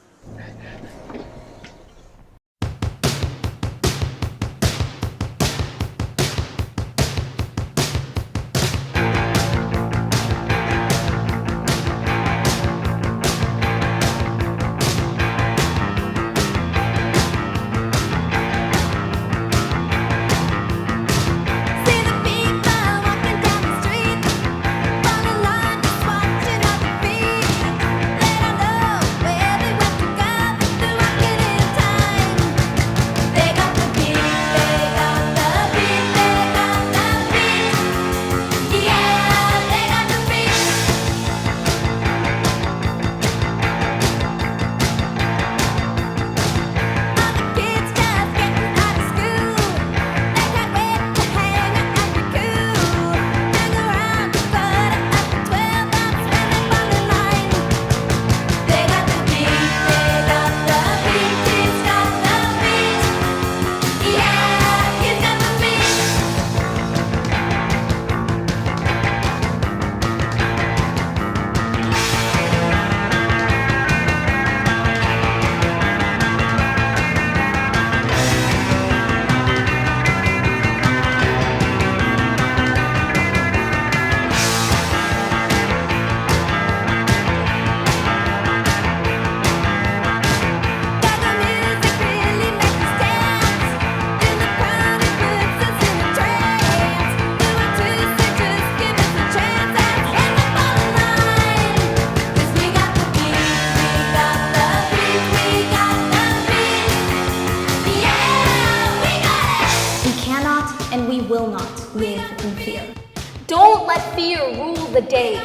Don't let fear rule the day.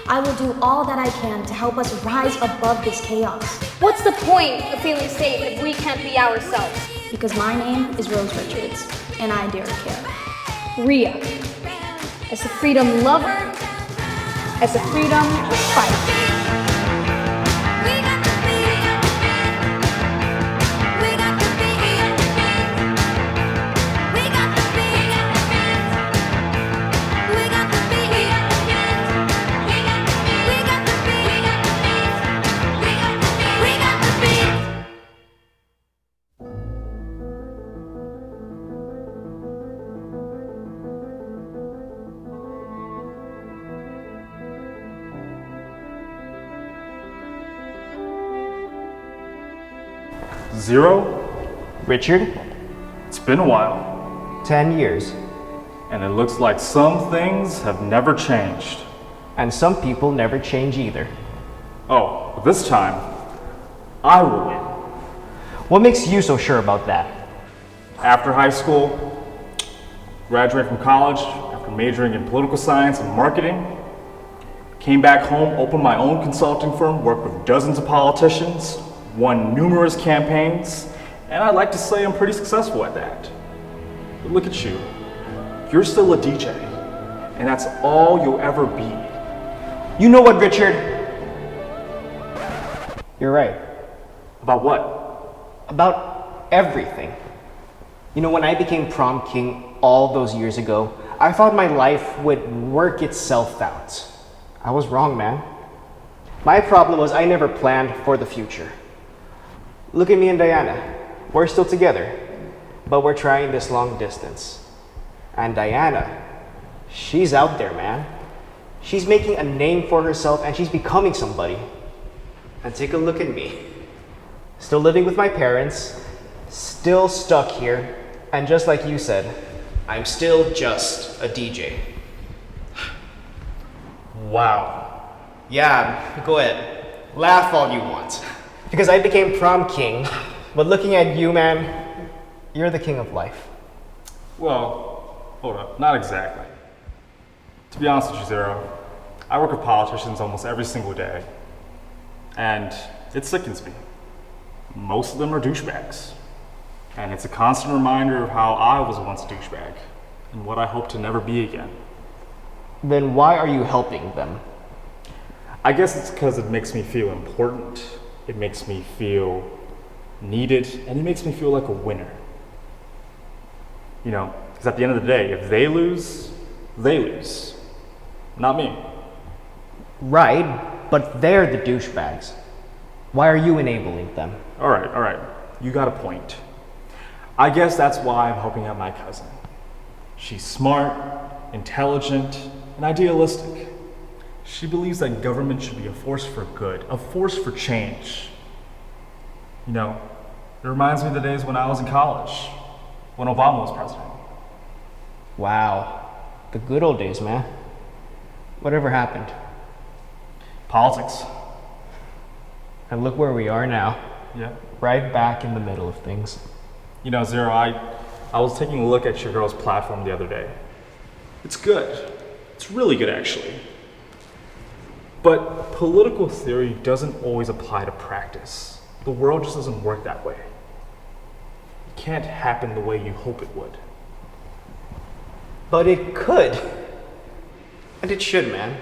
I will do all that I can to help us rise above this chaos. What's the point of feeling safe if we can't be ourselves? Because my name is Rose Richards, and I dare care. Re'ha, as a freedom lover, as a freedom fighter. Zero? Richard? It's been a while. 10 years. And it looks like some things have never changed. And some people never change either. Oh, but this time, I will win. What makes you so sure about that? After high school, graduating from college, after majoring in political science and marketing, Came back home, opened my own consulting firm, worked with dozens of politicians, won numerous campaigns, and I'd like to say I'm pretty successful at that. But look at you. You're still a DJ, and that's all you'll ever be. You know what, Richard? You're right. About what? About everything. You know, when I became prom king all those years ago, I thought my life would work itself out. I was wrong, man. My problem was I never planned for the future. Look at me and Diana. We're still together, but we're trying this long distance. And Diana, she's out there, man. She's making a name for herself and she's becoming somebody. And take a look at me. Still living with my parents, still stuck here, and just like you said, I'm still just a DJ. Wow. Yeah, go ahead. Laugh all you want. Because I became prom king, but looking at you, man, you're the king of life. Well, hold up, not exactly. To be honest with you, Zero, I work with politicians almost every single day, and it sickens me. Most of them are douchebags, and it's a constant reminder of how I was once a douchebag, and what I hope to never be again. Then why are you helping them? I guess it's because it makes me feel important, it makes me feel needed, and it makes me feel like a winner. You know, because at the end of the day, if they lose, not me. Right, but they're the douchebags. Why are you enabling them? All right, you got a point. I guess that's why I'm helping out my cousin. She's smart, intelligent, and idealistic. She believes that government should be a force for good, a force for change. You know, it reminds me of the days when I was in college, when Obama was president. Wow, the good old days, man. Whatever happened? Politics. And look where we are now. Yeah. Right back in the middle of things. You know, Zero, I was taking a look at your girl's platform the other day. It's good. It's really good, actually. But political theory doesn't always apply to practice. The world just doesn't work that way. It can't happen the way you hope it would. But it could. And it should, man.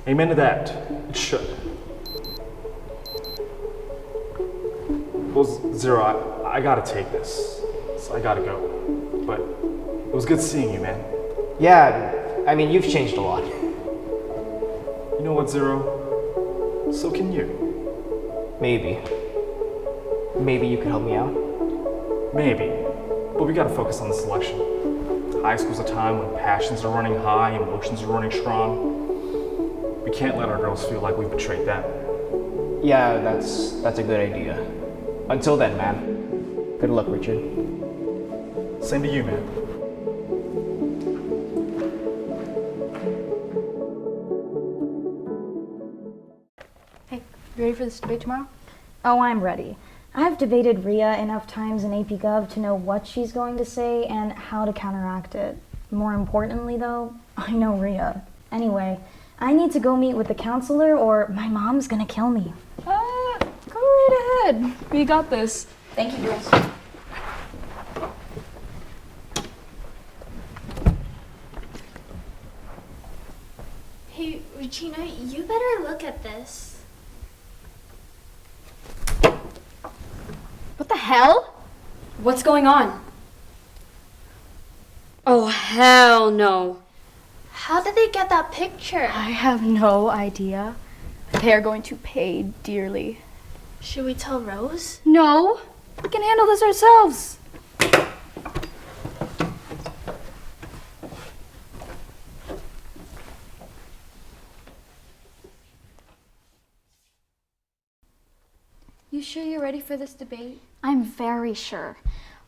Amen to that. It should. Well, Zero, I gotta take this. So I gotta go. But it was good seeing you, man. Yeah, I mean, you've changed a lot. You know what, Zero? So can you. Maybe. Maybe you could help me out? Maybe. But we gotta focus on the selection. High school's a time when passions are running high, emotions are running strong. We can't let our girls feel like we betrayed them. Yeah, that's a good idea. Until then, man. Good luck, Richard. Same to you, man. Hey, you ready for this debate tomorrow? Oh, I'm ready. I've debated Re'ha enough times in AP Gov to know what she's going to say and how to counteract it. More importantly, though, I know Re'ha. Anyway, I need to go meet with the counselor or my mom's gonna kill me. Go right ahead. We got this. Thank you, girls. Hey, Regina, you better look at this. What the hell? What's going on? Oh, hell no. How did they get that picture? I have no idea. They are going to pay dearly. Should we tell Rose? No, we can handle this ourselves. You sure you're ready for this debate? I'm very sure.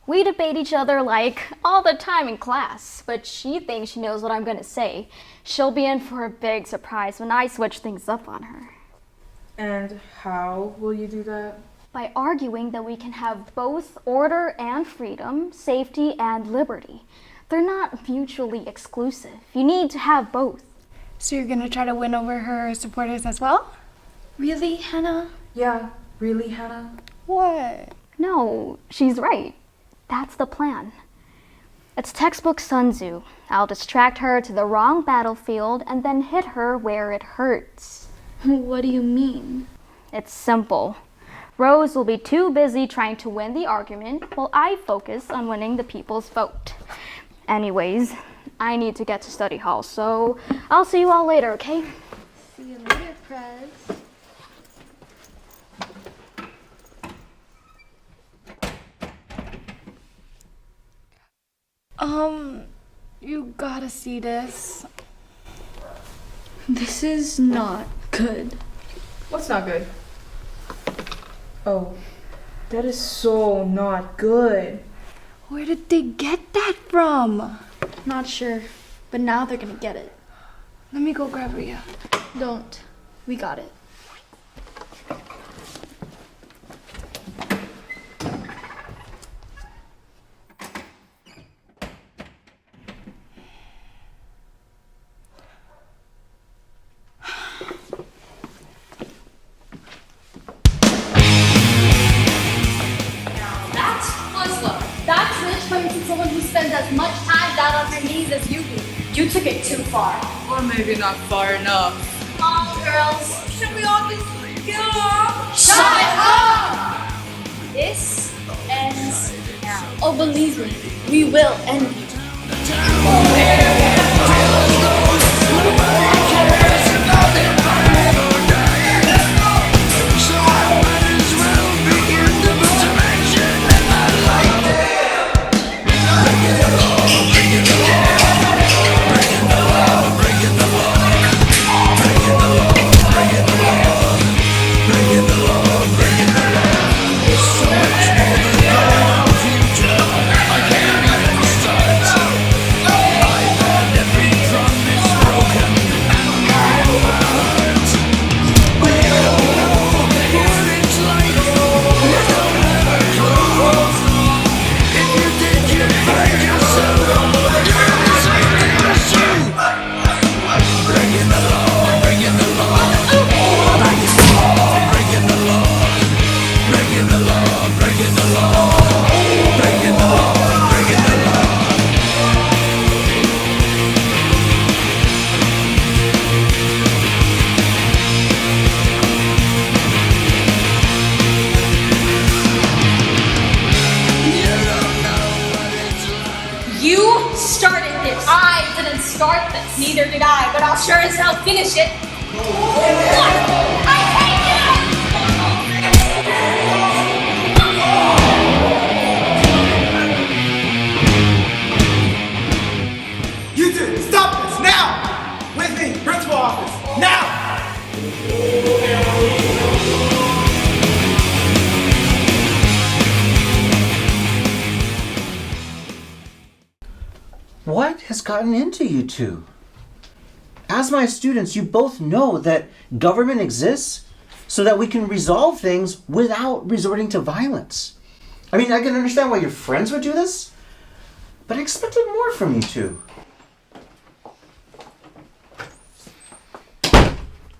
We debate each other like all the time in class, but she thinks she knows what I'm gonna say. She'll be in for a big surprise when I switch things up on her. And how will you do that? By arguing that we can have both order and freedom, safety and liberty. They're not mutually exclusive. You need to have both. So you're gonna try to win over her supporters as well? Really, Hannah? Yeah, really, Hannah? What? No, she's right. That's the plan. It's textbook Sun Tzu. I'll distract her to the wrong battlefield and then hit her where it hurts. What do you mean? It's simple. Rose will be too busy trying to win the argument while I focus on winning the people's vote. Anyways, I need to get to study hall, so I'll see you all later, okay? See you later, Prez. You gotta see this. This is not good. What's not good? Oh, that is so not good. Where did they get that from? Not sure, but now they're gonna get it. Let me go grab Re'ha. Don't. We got it. Spends as much time down on her knees as you do. You took it too far. Or maybe not far enough. Come on, girls. Should we all just get along? Shut up! This ends now. Oh, believe me, we will end you. Neither did I, but I'll sure as hell finish it. What? I hate you! You two, stop this now! With me, principal office, now! What has gotten into you two? As my students, you both know that government exists so that we can resolve things without resorting to violence. I mean, I can understand why your friends would do this, but I expected more from you two.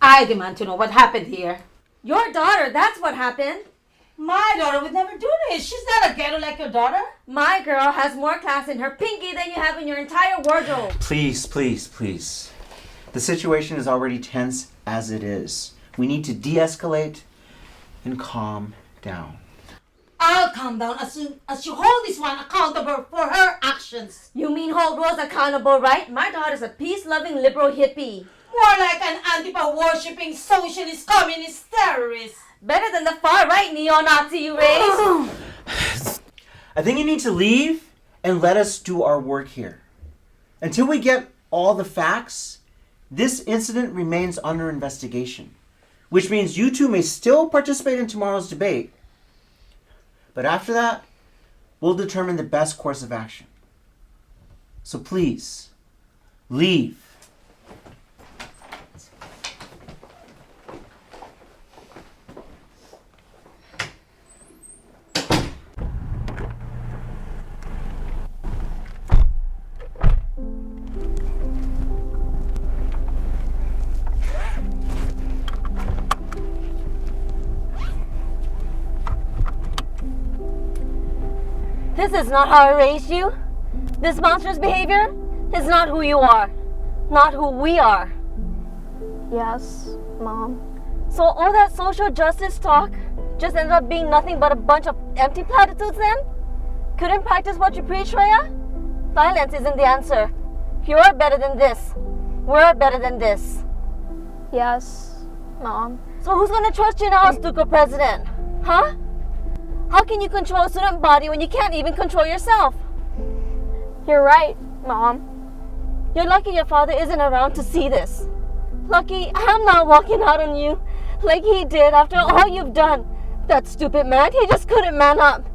I demand to know what happened here. Your daughter, that's what happened. My daughter would never do this. She's not a ghetto like your daughter. My girl has more class in her pinky than you have in your entire wardrobe. Please, please, please. The situation is already tense as it is. We need to de-escalate and calm down. I'll calm down as soon as you hold this one accountable for her actions. You mean hold Rose accountable, right? My daughter's a peace-loving liberal hippie. More like an Antifa-worshipping socialist communist terrorist. Better than the far-right neo-Nazi you raised. I think you need to leave and let us do our work here. Until we get all the facts, this incident remains under investigation, which means you two may still participate in tomorrow's debate. But after that, we'll determine the best course of action. So please, leave. This is not how I raised you. This monstrous behavior is not who you are. Not who we are. Yes, Mom. So all that social justice talk just ended up being nothing but a bunch of empty platitudes then? Couldn't practice what you preach, Re'ha? Violence isn't the answer. You're better than this. We're better than this. Yes, Mom. So who's gonna trust you now as Stuco president? Huh? How can you control a student body when you can't even control yourself? You're right, Mom. You're lucky your father isn't around to see this. Lucky I'm not walking out on you like he did after all you've done. That stupid man, he just couldn't man up.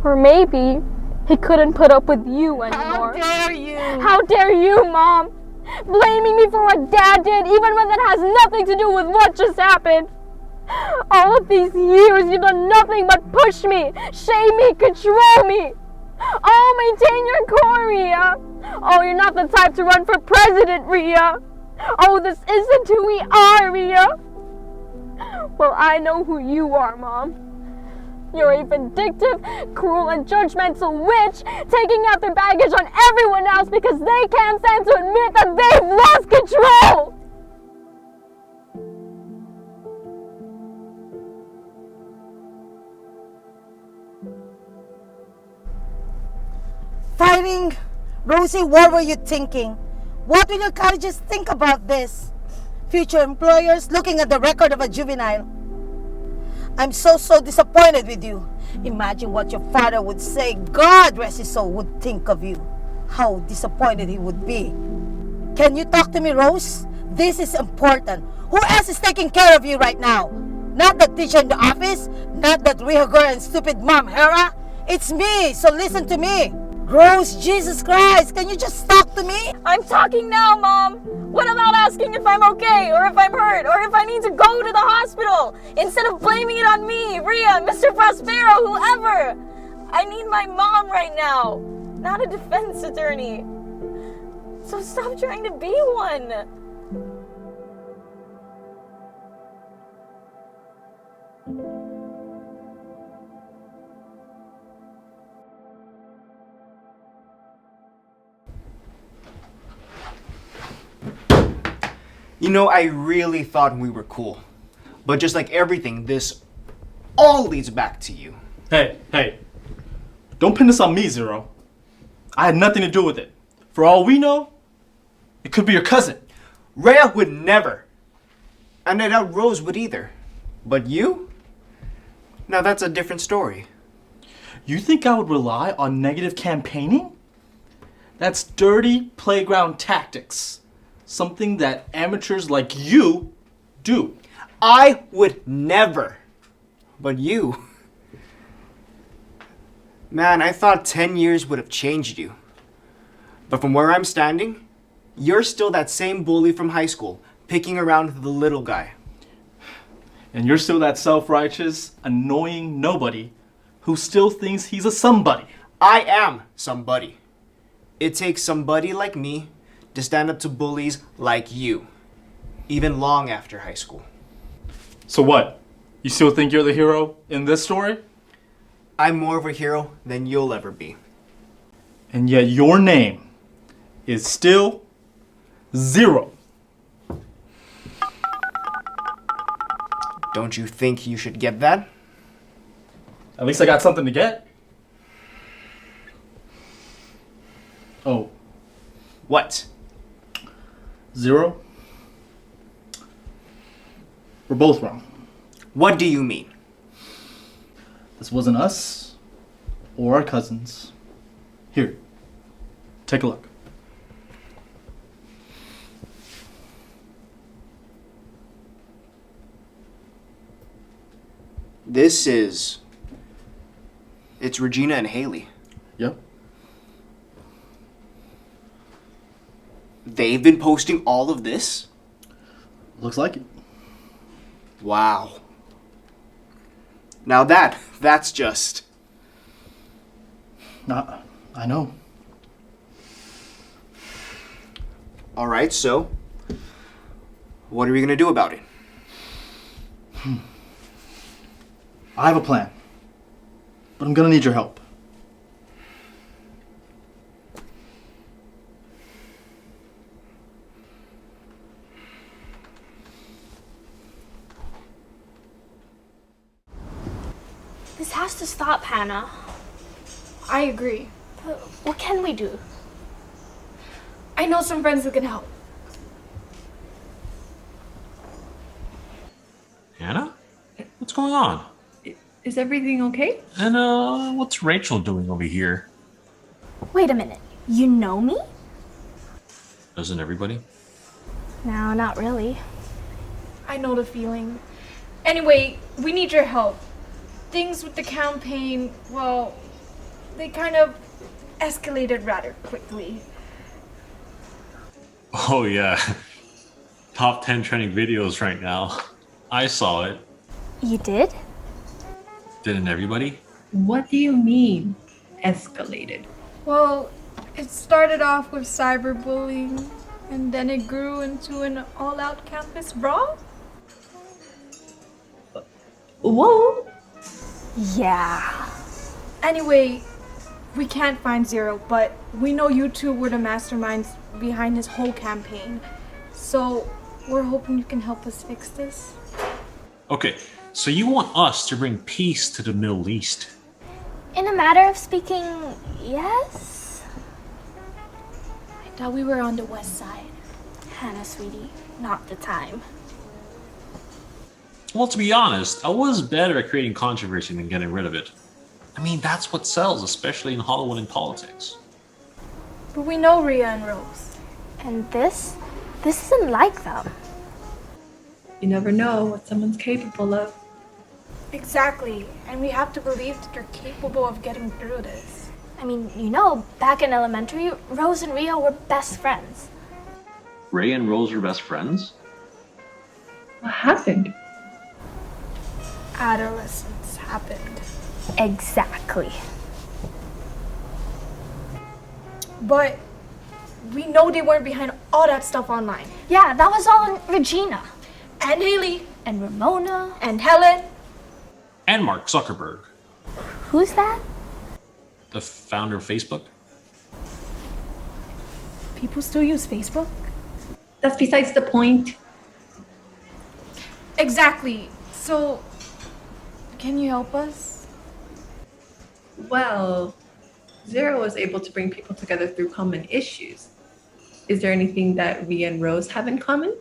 Or maybe he couldn't put up with you anymore. How dare you? How dare you, Mom? Blaming me for what Dad did even when that has nothing to do with what just happened. All of these years you've done nothing but push me, shame me, control me. Oh, maintain your core, Re'ha. Oh, you're not the type to run for president, Re'ha. Oh, this isn't who we are, Re'ha. Well, I know who you are, Mom. You're a vindictive, cruel, and judgmental witch taking out their baggage on everyone else because they can't stand to admit that they've lost control! Fighting? Rosie, what were you thinking? What will your colleges think about this? Future employers looking at the record of a juvenile. I'm so disappointed with you. Imagine what your father would say. God rest his soul would think of you. How disappointed he would be. Can you talk to me, Rose? This is important. Who else is taking care of you right now? Not the teacher in the office, not that Re'ha girl and stupid mom, Hera. It's me, so listen to me. Rose, Jesus Christ, can you just talk to me? I'm talking now, Mom. What about asking if I'm okay, or if I'm hurt, or if I need to go to the hospital, instead of blaming it on me, Re'ha, Mr. Prospero, whoever? I need my mom right now, not a defense attorney. So stop trying to be one. You know, I really thought we were cool. But just like everything, this all leads back to you. Hey. Don't pin this on me, Zero. I had nothing to do with it. For all we know, it could be your cousin. Re'ha would never. And I doubt Rose would either. But you? Now that's a different story. You think I would rely on negative campaigning? That's dirty playground tactics. Something that amateurs like you do. I would never. But you... Man, I thought 10 years would have changed you. But from where I'm standing, you're still that same bully from high school, picking around the little guy. And you're still that self-righteous, annoying nobody who still thinks he's a somebody. I am somebody. It takes somebody like me to stand up to bullies like you, even long after high school. So what? You still think you're the hero in this story? I'm more of a hero than you'll ever be. And yet your name is still Zero. Don't you think you should get that? At least I got something to get. Oh. What? Zero? We're both wrong. What do you mean? This wasn't us or our cousins. Here, take a look. This is... It's Regina and Haley. Yep. They've been posting all of this? Looks like it. Wow. Now that's just... I know. Alright, so... What are we gonna do about it? I have a plan. But I'm gonna need your help. This has to stop, Hannah. I agree. But what can we do? I know some friends who can help. Hannah? What's going on? Is everything okay? And what's Rachel doing over here? Wait a minute. You know me? Doesn't everybody? No, not really. I know the feeling. Anyway, we need your help. Things with the campaign, well, they kind of escalated rather quickly. Oh yeah. Top 10 trending videos right now. I saw it. You did? Didn't everybody? What do you mean, escalated? Well, it started off with cyberbullying, and then it grew into an all-out campus brawl. Whoa! Yeah. Anyway, we can't find Zero, but we know you two were the masterminds behind his whole campaign. So, we're hoping you can help us fix this. Okay, so you want us to bring peace to the Middle East? In a matter of speaking, yes? I thought we were on the west side. Hannah, sweetie, not the time. Well, to be honest, I was better at creating controversy than getting rid of it. I mean, that's what sells, especially in Hollywood and politics. But we know Re'ha and Roze. And this isn't like them. You never know what someone's capable of. Exactly, and we have to believe that you're capable of getting through this. I mean, you know, back in elementary, Roze and Re'ha were best friends. Re'ha and Roze are best friends? What happened? Adolescence happened. Exactly. But we know they weren't behind all that stuff online. Yeah, that was all in Regina. And Haley. And Ramona. And Helen. And Mark Zuckerberg, Who's that? the founder of Facebook. People still use Facebook? That's besides the point. Exactly. So, can you help us? Well, Zero was able to bring people together through common issues. Is there anything that we and Rose have in common?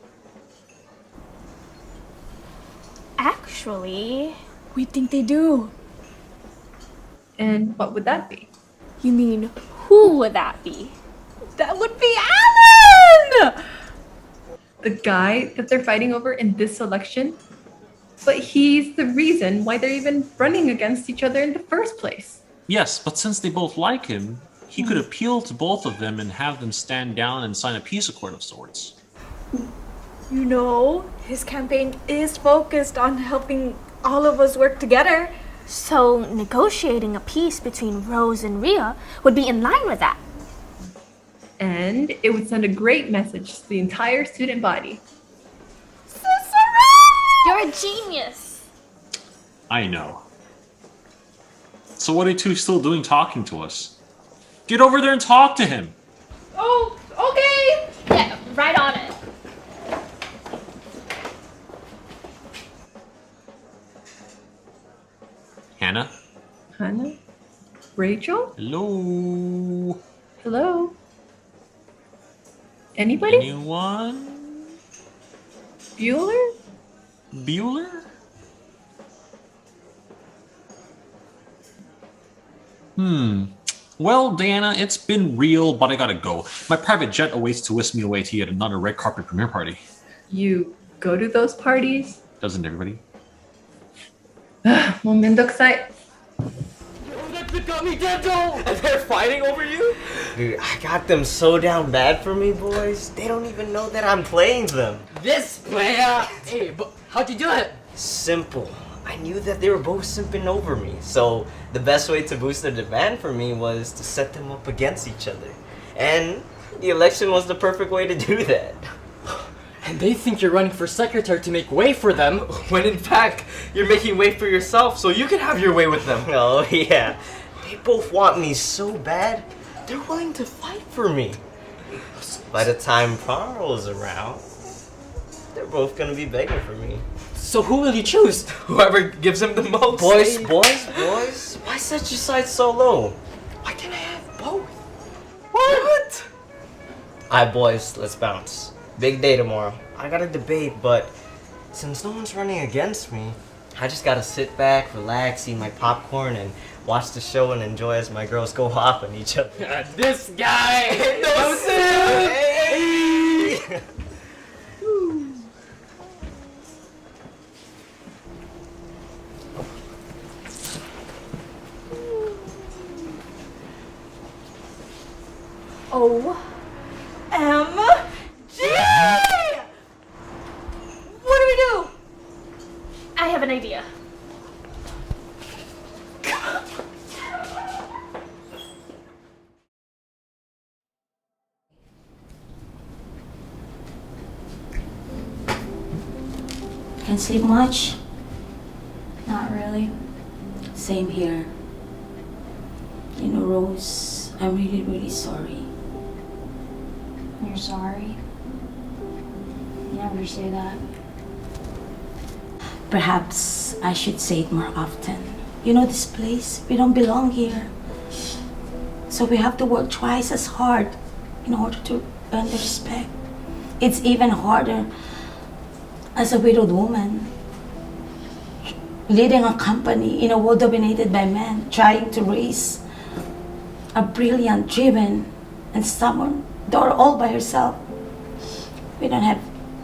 Actually, we think they do. And what would that be? You mean, who would that be? That would be Alan! The guy that they're fighting over in this election? But he's the reason why they're even running against each other in the first place. Yes, but since they both like him, he could appeal to both of them and have them stand down and sign a peace accord of sorts. You know, his campaign is focused on helping all of us work together. So negotiating a peace between Roze and Re'ha would be in line with that. And it would send a great message to the entire student body. You're a genius. I know. So what are you two still doing talking to us? Get over there and talk to him. Oh, okay. Yeah, right on it. Hannah? Hannah? Rachel? Hello? Hello? Anybody? Anyone? Bueller? Bueller? Well, Diana, it's been real, but I gotta go. My private jet awaits to whisk me away to yet another red carpet premiere party. You go to those parties? Doesn't everybody? Momendokusai. Got me dead, Joel! And they're fighting over you? Dude, I got them so down bad for me, boys. They don't even know that I'm playing them. This player! Hey, but how'd you do it? Simple. I knew that they were both simping over me, so the best way to boost their demand for me was to set them up against each other. And the election was the perfect way to do that. And they think you're running for secretary to make way for them. When in fact, you're making way for yourself so you can have your way with them. Oh yeah, they both want me so bad, they're willing to fight for me. By the time prom rolls around, they're both gonna be begging for me. So who will you choose? Whoever gives him the most. Boys. Why set your sights so low? Why can't I have both? What? Alright, boys, let's bounce. Big day tomorrow. I got a debate, but since no one's running against me, I just gotta sit back, relax, eat my popcorn, and watch the show and enjoy as my girls go off on each other. This guy! No sir! Hey! OMG! What do we do? I have an idea. Can't sleep much? Not really. Same here. You know, Rose, I'm really, really sorry. You're sorry? Never say that. Perhaps I should say it more often. You know, this place, we don't belong here. So we have to work twice as hard in order to earn the respect. It's even harder as a widowed woman, leading a company in a world dominated by men, trying to raise a brilliant, driven, and stubborn daughter all by herself. We don't have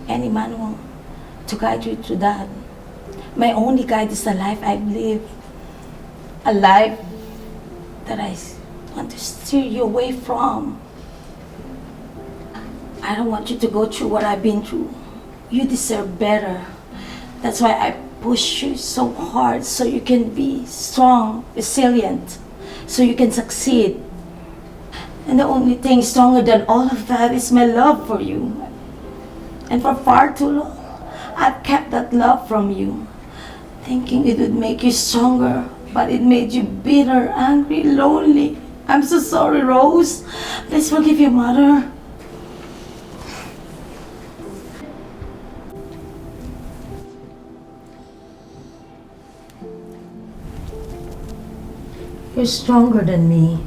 any manual to guide you through that. My only guide is the life I've lived, a life that I want to steer you away from. I don't want you to go through what I've been through. You deserve better. That's why I push you so hard, so you can be strong, resilient, so you can succeed. And the only thing stronger than all of that is my love for you. And for far too long, I've kept that love from you, thinking it would make you stronger, but it made you bitter, angry, lonely. I'm so sorry, Rose. Please forgive your mother. You're stronger than me.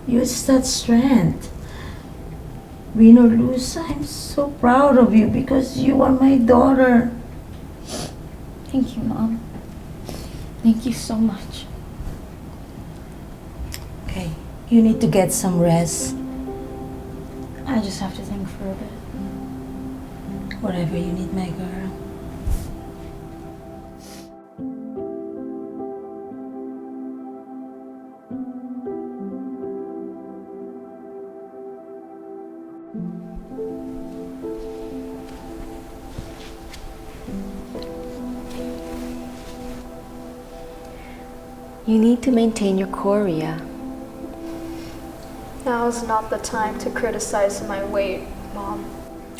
Use that strength. Win or lose, I'm so proud of you because you are my daughter. Thank you, Mom. Thank you so much. Okay, you need to get some rest. I just have to think for a bit. Whatever you need, my girl. You need to maintain your core, Re'ha. Now is not the time to criticize my weight, Mom.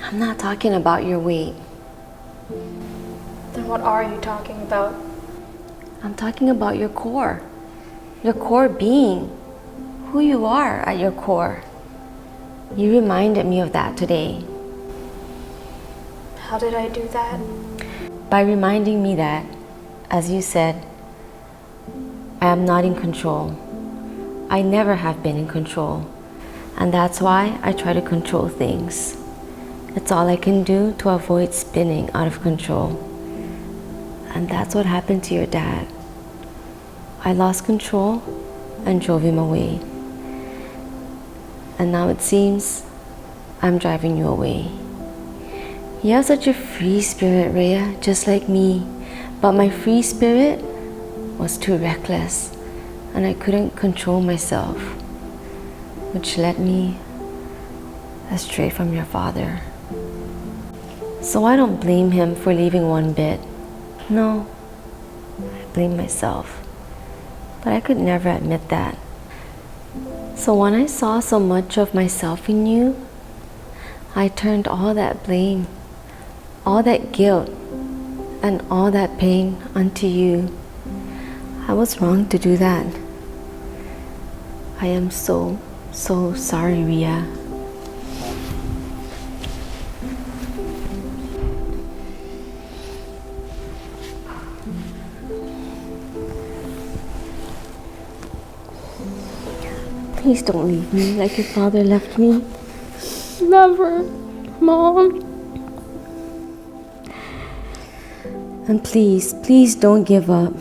I'm not talking about your weight. Then what are you talking about? I'm talking about your core. Your core being. Who you are at your core. You reminded me of that today. How did I do that? By reminding me that, as you said, I am not in control. I never have been in control. And that's why I try to control things. It's all I can do to avoid spinning out of control. And that's what happened to your dad. I lost control and drove him away. And now it seems I'm driving you away. You have such a free spirit, Re'ha, just like me. But my free spirit was too reckless, and I couldn't control myself, which led me astray from your father. So I don't blame him for leaving one bit. No, I blame myself. But I could never admit that. So when I saw so much of myself in you, I turned all that blame, all that guilt, and all that pain onto you. I was wrong to do that. I am so sorry, Re'ha. Please don't leave me like your father left me. Never, Mom. And please, please don't give up.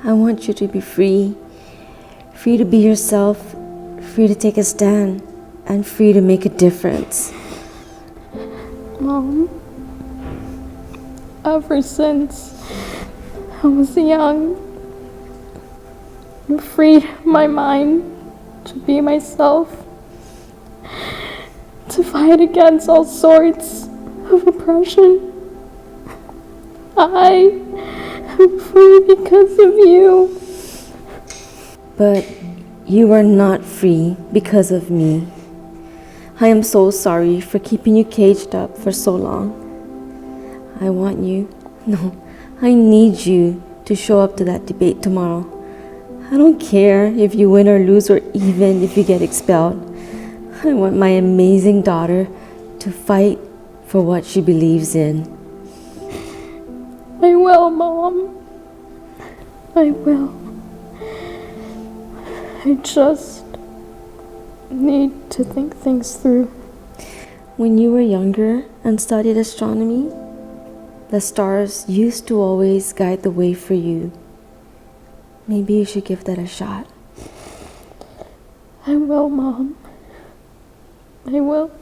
I want you to be free. Free to be yourself, free to take a stand, and free to make a difference. Mom, ever since I was young, I freed my mind to be myself, to fight against all sorts of oppression. I am free because of you. But you are not free because of me. I am so sorry for keeping you caged up for so long. I want you, no, I need you to show up to that debate tomorrow. I don't care if you win or lose or even if you get expelled. I want my amazing daughter to fight for what she believes in. I will, Mom. I will. I just need to think things through. When you were younger and studied astronomy, the stars used to always guide the way for you. Maybe you should give that a shot. I will, Mom. I will.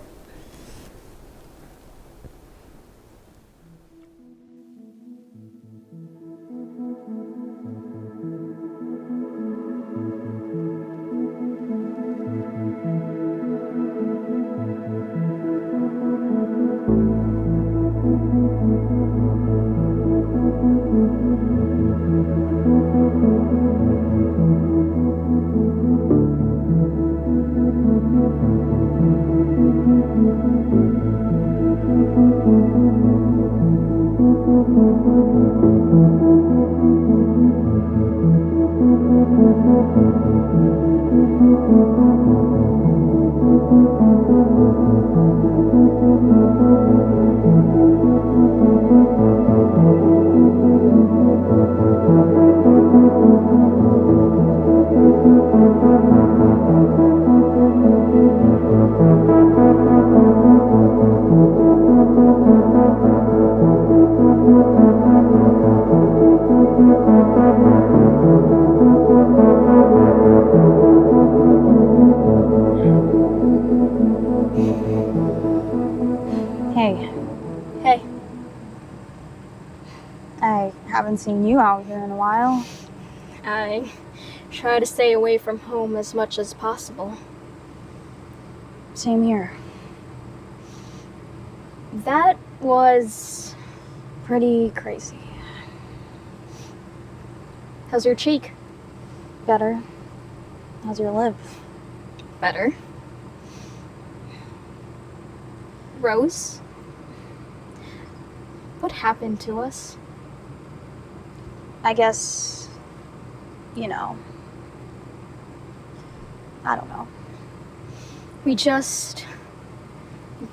Hey, Hey, I haven't seen you out here in a while. I try to stay away from home as much as possible. Same here. That was Pretty crazy. How's your cheek? Better. How's your lip? Better. Rose? What happened to us? I guess, you know, I don't know. We just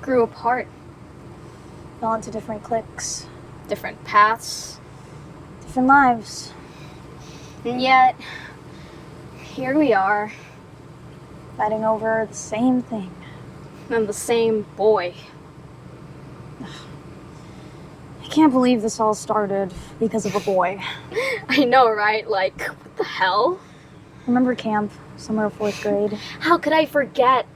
grew apart. Fell into different cliques, Different paths. different lives. And yet, here we are. Fighting over the same thing. And the same boy. I can't believe this all started because of a boy. I know, right? Like, what the hell? Remember camp, summer of 4th grade? How could I forget?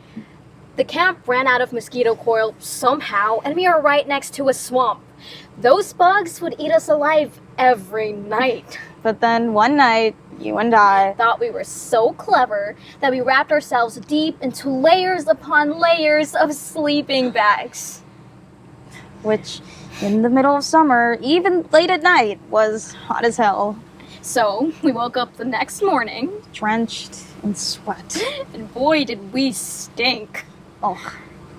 The camp ran out of mosquito coil somehow, and we were right next to a swamp. Those bugs would eat us alive every night. But then one night, you and I thought we were so clever that we wrapped ourselves deep into layers upon layers of sleeping bags. Which, in the middle of summer, even late at night, was hot as hell. So, we woke up the next morning, drenched in sweat. And boy, did we stink. Oh,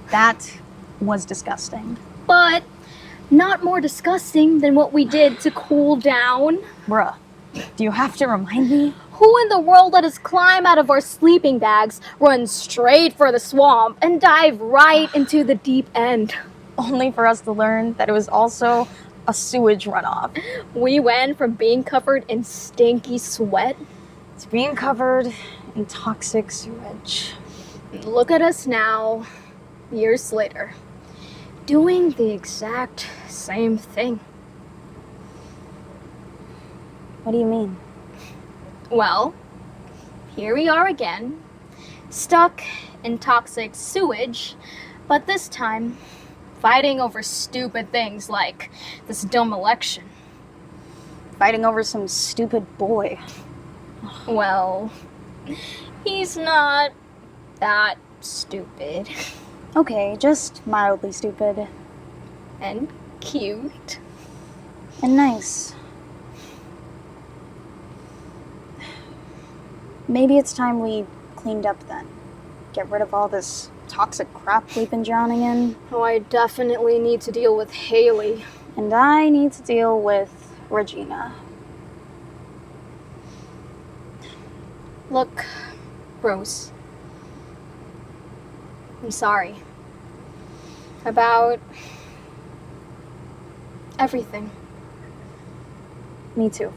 that was disgusting. But not more disgusting than what we did to cool down. Bruh, do you have to remind me? Who in the world let us climb out of our sleeping bags, run straight for the swamp, and dive right into the deep end? Only for us to learn that it was also a sewage runoff. We went from being covered in stinky sweat to being covered in toxic sewage. Look at us now, years later, doing the exact same thing. What do you mean? Well, here we are again, stuck in toxic sewage, but this time fighting over stupid things like this dumb election. Fighting over some stupid boy. Well, he's not that stupid. Okay, just mildly stupid. And cute. And nice. Maybe it's time we cleaned up then. Get rid of all this toxic crap we've been drowning in. Oh, I definitely need to deal with Haley. And I need to deal with Regina. Look, Rose. I'm sorry. About everything. Me too.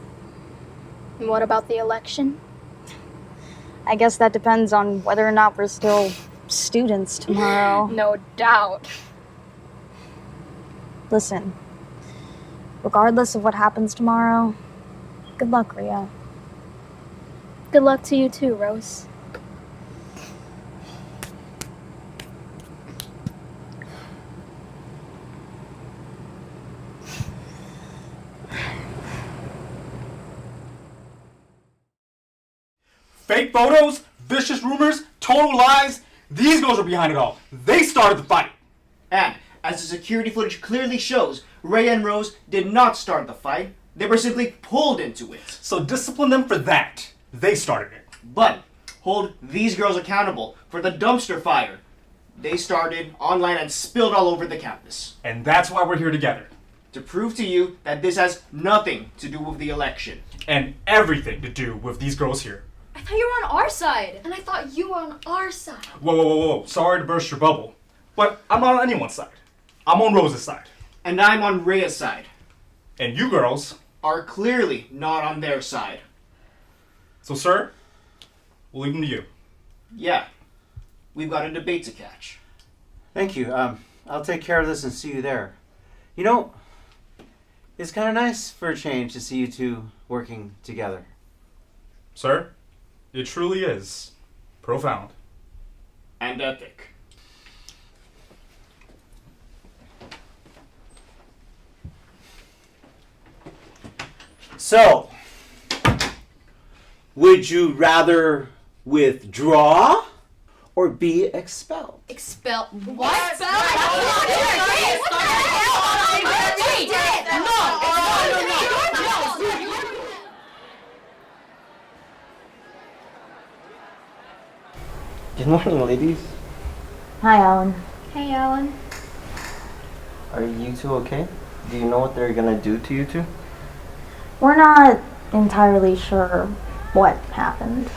And what about the election? I guess that depends on whether or not we're still students tomorrow. No doubt. Listen, regardless of what happens tomorrow, good luck, Re'ha. Good luck to you too, Rose. Fake photos, vicious rumors, total lies. These girls are behind it all. They started the fight. And, as the security footage clearly shows, Re'ha and Roze did not start the fight. They were simply pulled into it. So discipline them for that. They started it. But hold these girls accountable for the dumpster fire they started online and spilled all over the campus. And that's why we're here together. To prove to you that this has nothing to do with the election. And everything to do with these girls here. I thought you were on our side. And I thought you were on our side. Whoa. Sorry to burst your bubble. But I'm not on anyone's side. I'm on Rose's side. And I'm on Re'ha's side. And you girls are clearly not on their side. So, sir, we'll leave them to you. Yeah. We've got a debate to catch. Thank you. I'll take care of this and see you there. You know, it's kind of nice for a change to see you two working together. Sir, it truly is profound. And epic. So, would you rather withdraw or be expelled? Expel. What? Expel? Good morning, ladies. Hi, Alan. Hey, Alan. Are you two okay? Do you know what they're gonna do to you two? We're not entirely sure what happened.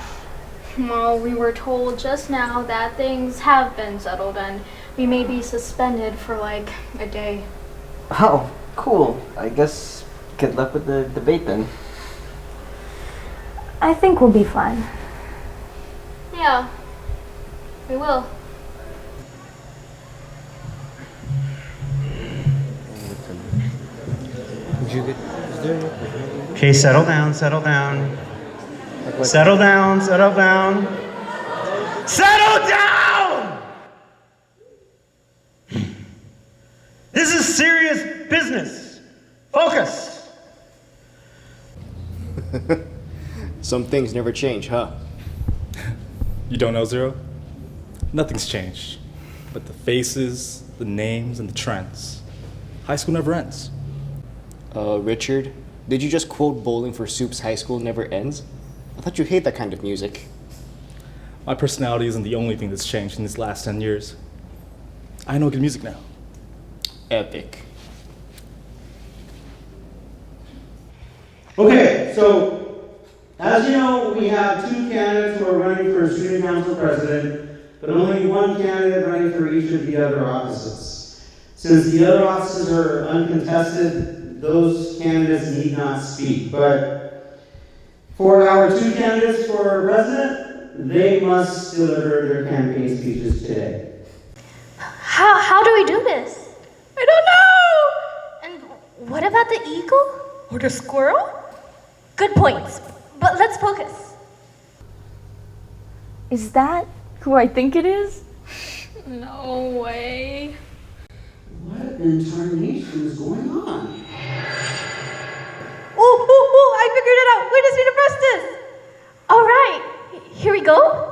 Well, we were told just now that things have been settled and we may be suspended for like a day. Oh, cool. I guess good luck with the debate then. I think we'll be fine. Yeah, we will. Okay, settle down, settle down. Settle down, settle down. Settle down! This is serious business. Focus. Some things never change, huh? You don't know, Zero? Nothing's changed. But the faces, the names, and the trends. High school never ends. Richard, did you just quote Bowling for Soup's High School Never Ends? I thought you hate that kind of music. My personality isn't the only thing that's changed in these last 10 years. I know good music now. Epic. Okay, so as you know, we have two candidates who are running for student council president, but only one candidate running for each of the other offices. Since the other offices are uncontested, those candidates need not speak. But for our two candidates for president, they must deliver their campaign speeches today. How do we do this? I don't know! And what about the eagle? Or the squirrel? Good points, but let's focus. Is that who I think it is? No way. What in tarnation is going on? Ooh, I figured it out. We just need to press this. All right, here we go.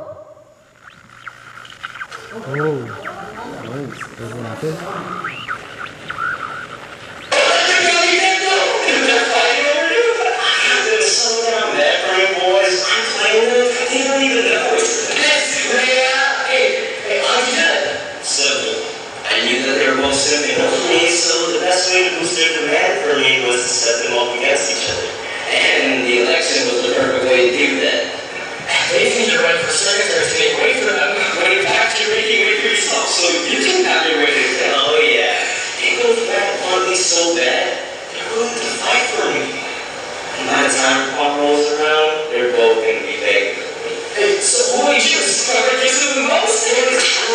I knew that they were both simping over me, so the best way to boost their demand for me was to set them off against each other. And the election was the perfect way to do that. They think you're right for secretary to take away from them, when in fact you're making way for yourself, so you can have your way to them. Oh yeah. They both want me so bad, they're willing to fight for me. And by the time Pop rolls around, they're both going to be begging for me. Hey, so who would you discover gives them the most?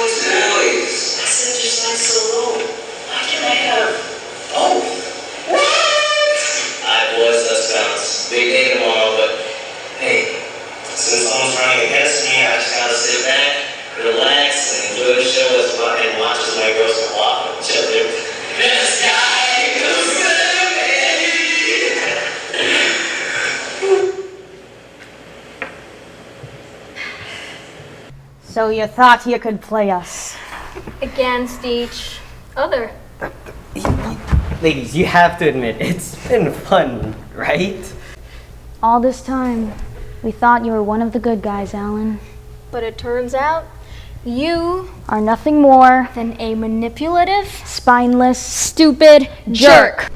Boys. I said your side's so low. How can I have both? What? I was a spouse. Big day tomorrow, but hey, since someone's running against me, I just gotta sit back, relax, and enjoy the show and watch as my girls can walk with each other. This guy goes to So you thought you could play us? Against each other. Ladies, you have to admit, it's been fun, right? All this time, we thought you were one of the good guys, Alan. But it turns out you Are nothing more than a manipulative, spineless, stupid jerk.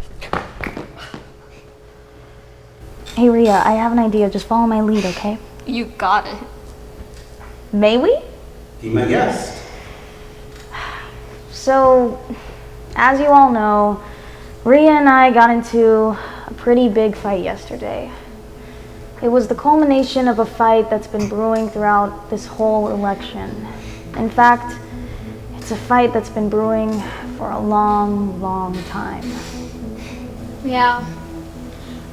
Hey, Rhea, I have an idea. Just follow my lead, okay? You got it. May we? Be my guest. So, as you all know, Rhea and I got into a pretty big fight yesterday. It was the culmination of a fight that's been brewing throughout this whole election. In fact, it's a fight that's been brewing for a long, long time. Yeah.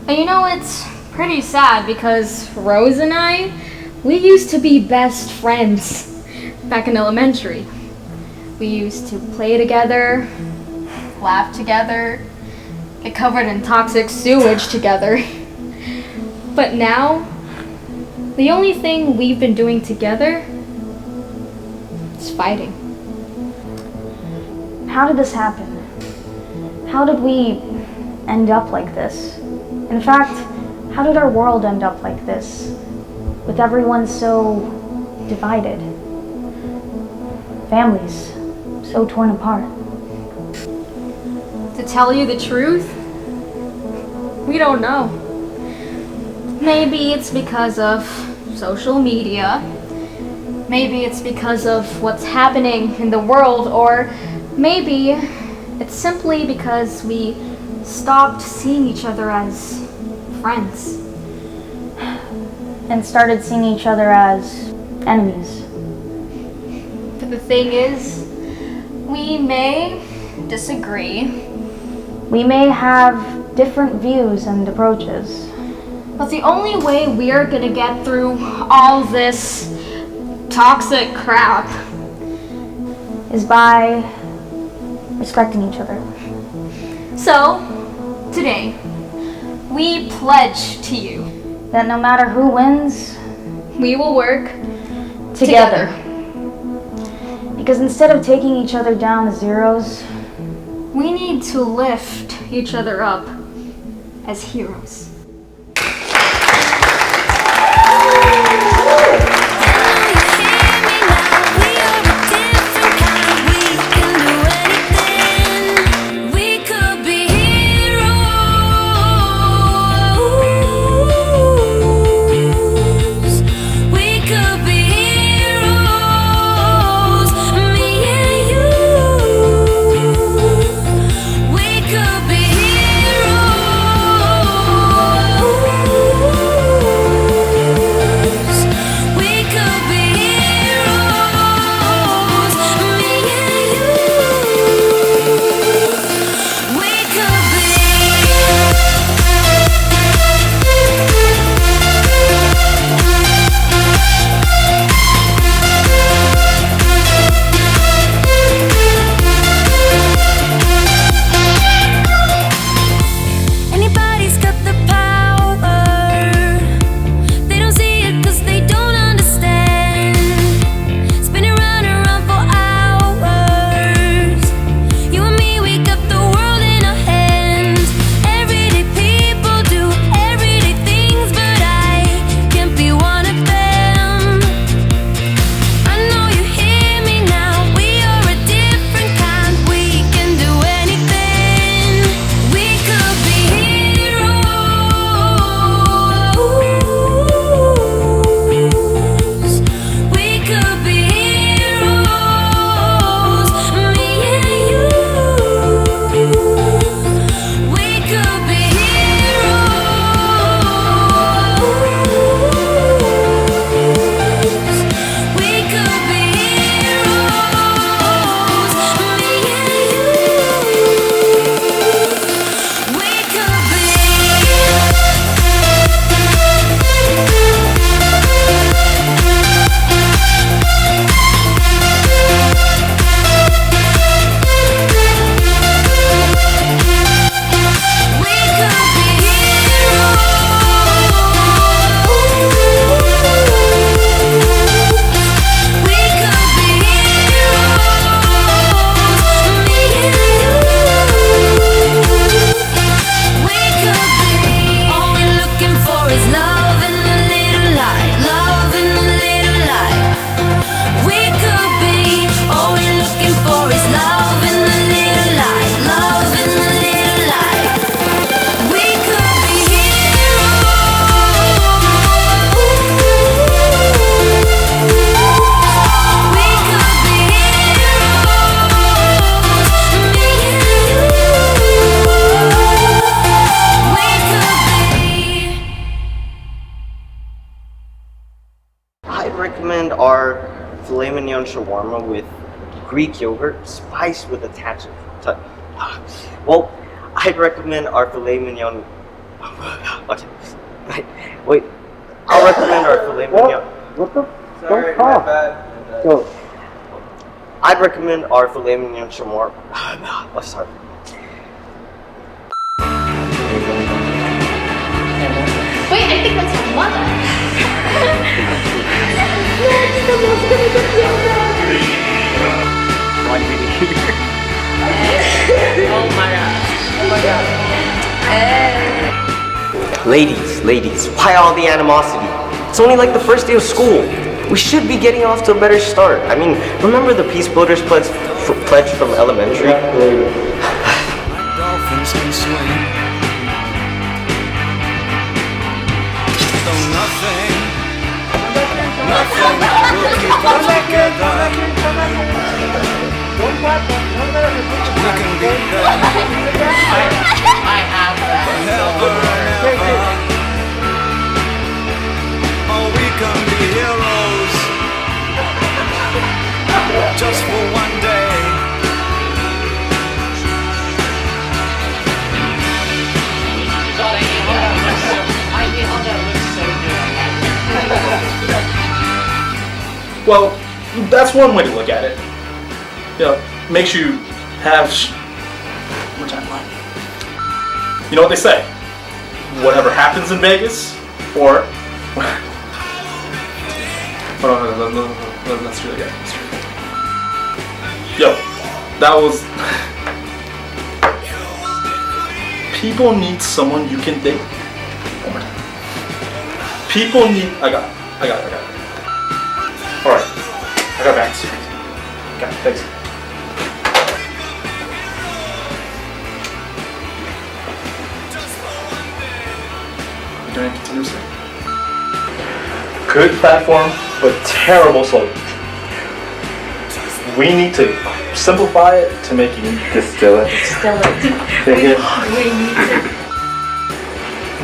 And you know, it's pretty sad because Rose and I, we used to be best friends back in elementary. We used to play together, laugh together, get covered in toxic sewage together. But now, the only thing we've been doing together is fighting. How did this happen? How did we end up like this? In fact, how did our world end up like this? With everyone so divided. Families so torn apart. To tell you the truth, we don't know. Maybe it's because of social media. Maybe it's because of what's happening in the world, or maybe it's simply because we stopped seeing each other as friends. And started seeing each other as enemies. But the thing is, we may disagree. We may have different views and approaches. But the only way we're gonna get through all this toxic crap is by respecting each other. So, today, we pledge to you that no matter who wins, we will work together. Because instead of taking each other down as zeros, we need to lift each other up as heroes. I'd recommend our filet mignon shawarma with Greek yogurt, spiced with a touch of. Well, I'd recommend our filet mignon. Okay, wait. I'll recommend our filet mignon. What the? Sorry, my bad. Go. I'd recommend our filet mignon shawarma. Oh, sorry. Wait, I think that's my mother. Oh my god. Ladies, why all the animosity? It's only like the first day of school. We should be getting off to a better start. I mean, remember the Peace Builders pledge from elementary? Dolphins can swim. Though nothing will keep us together. We can be there forever and ever. Or we can be heroes just for one day. Well, that's one way to look at it. You know, makes you have more timeline. You know what they say? Whatever happens in Vegas, or let's do it again. Yo, that was. People need someone you can date. One more time. People need. I got it. Alright. I got back to you. Got it. Thanks. We're doing continuously. Good platform, but terrible slogan. We need to simplify it to make it distill it.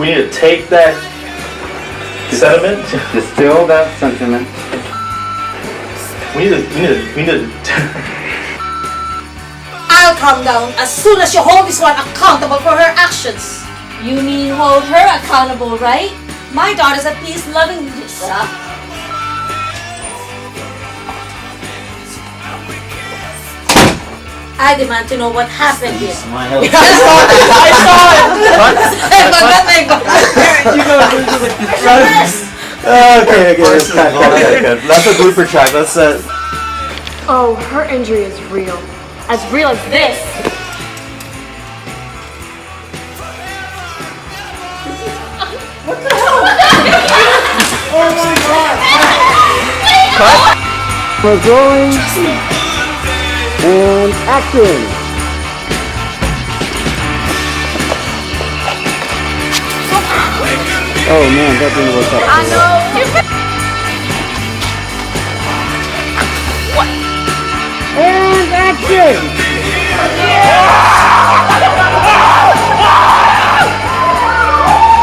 We need to take that sentiment, distill that sentiment. We need to. I'll calm down as soon as you hold this one accountable for her actions. You mean hold her accountable, right? My daughter's a peace-loving Lisa. I demand to know what happened here. Smile. I saw it! Okay, that's that's a blooper track. Let's Oh, her injury is real. As real as this. What the hell? Oh my god! Cut! We're going. And action! Oh man, that didn't work out. I know. What? And action!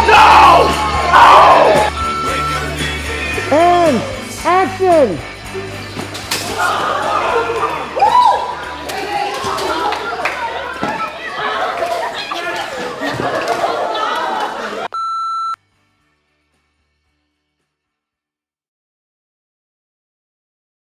No! And action!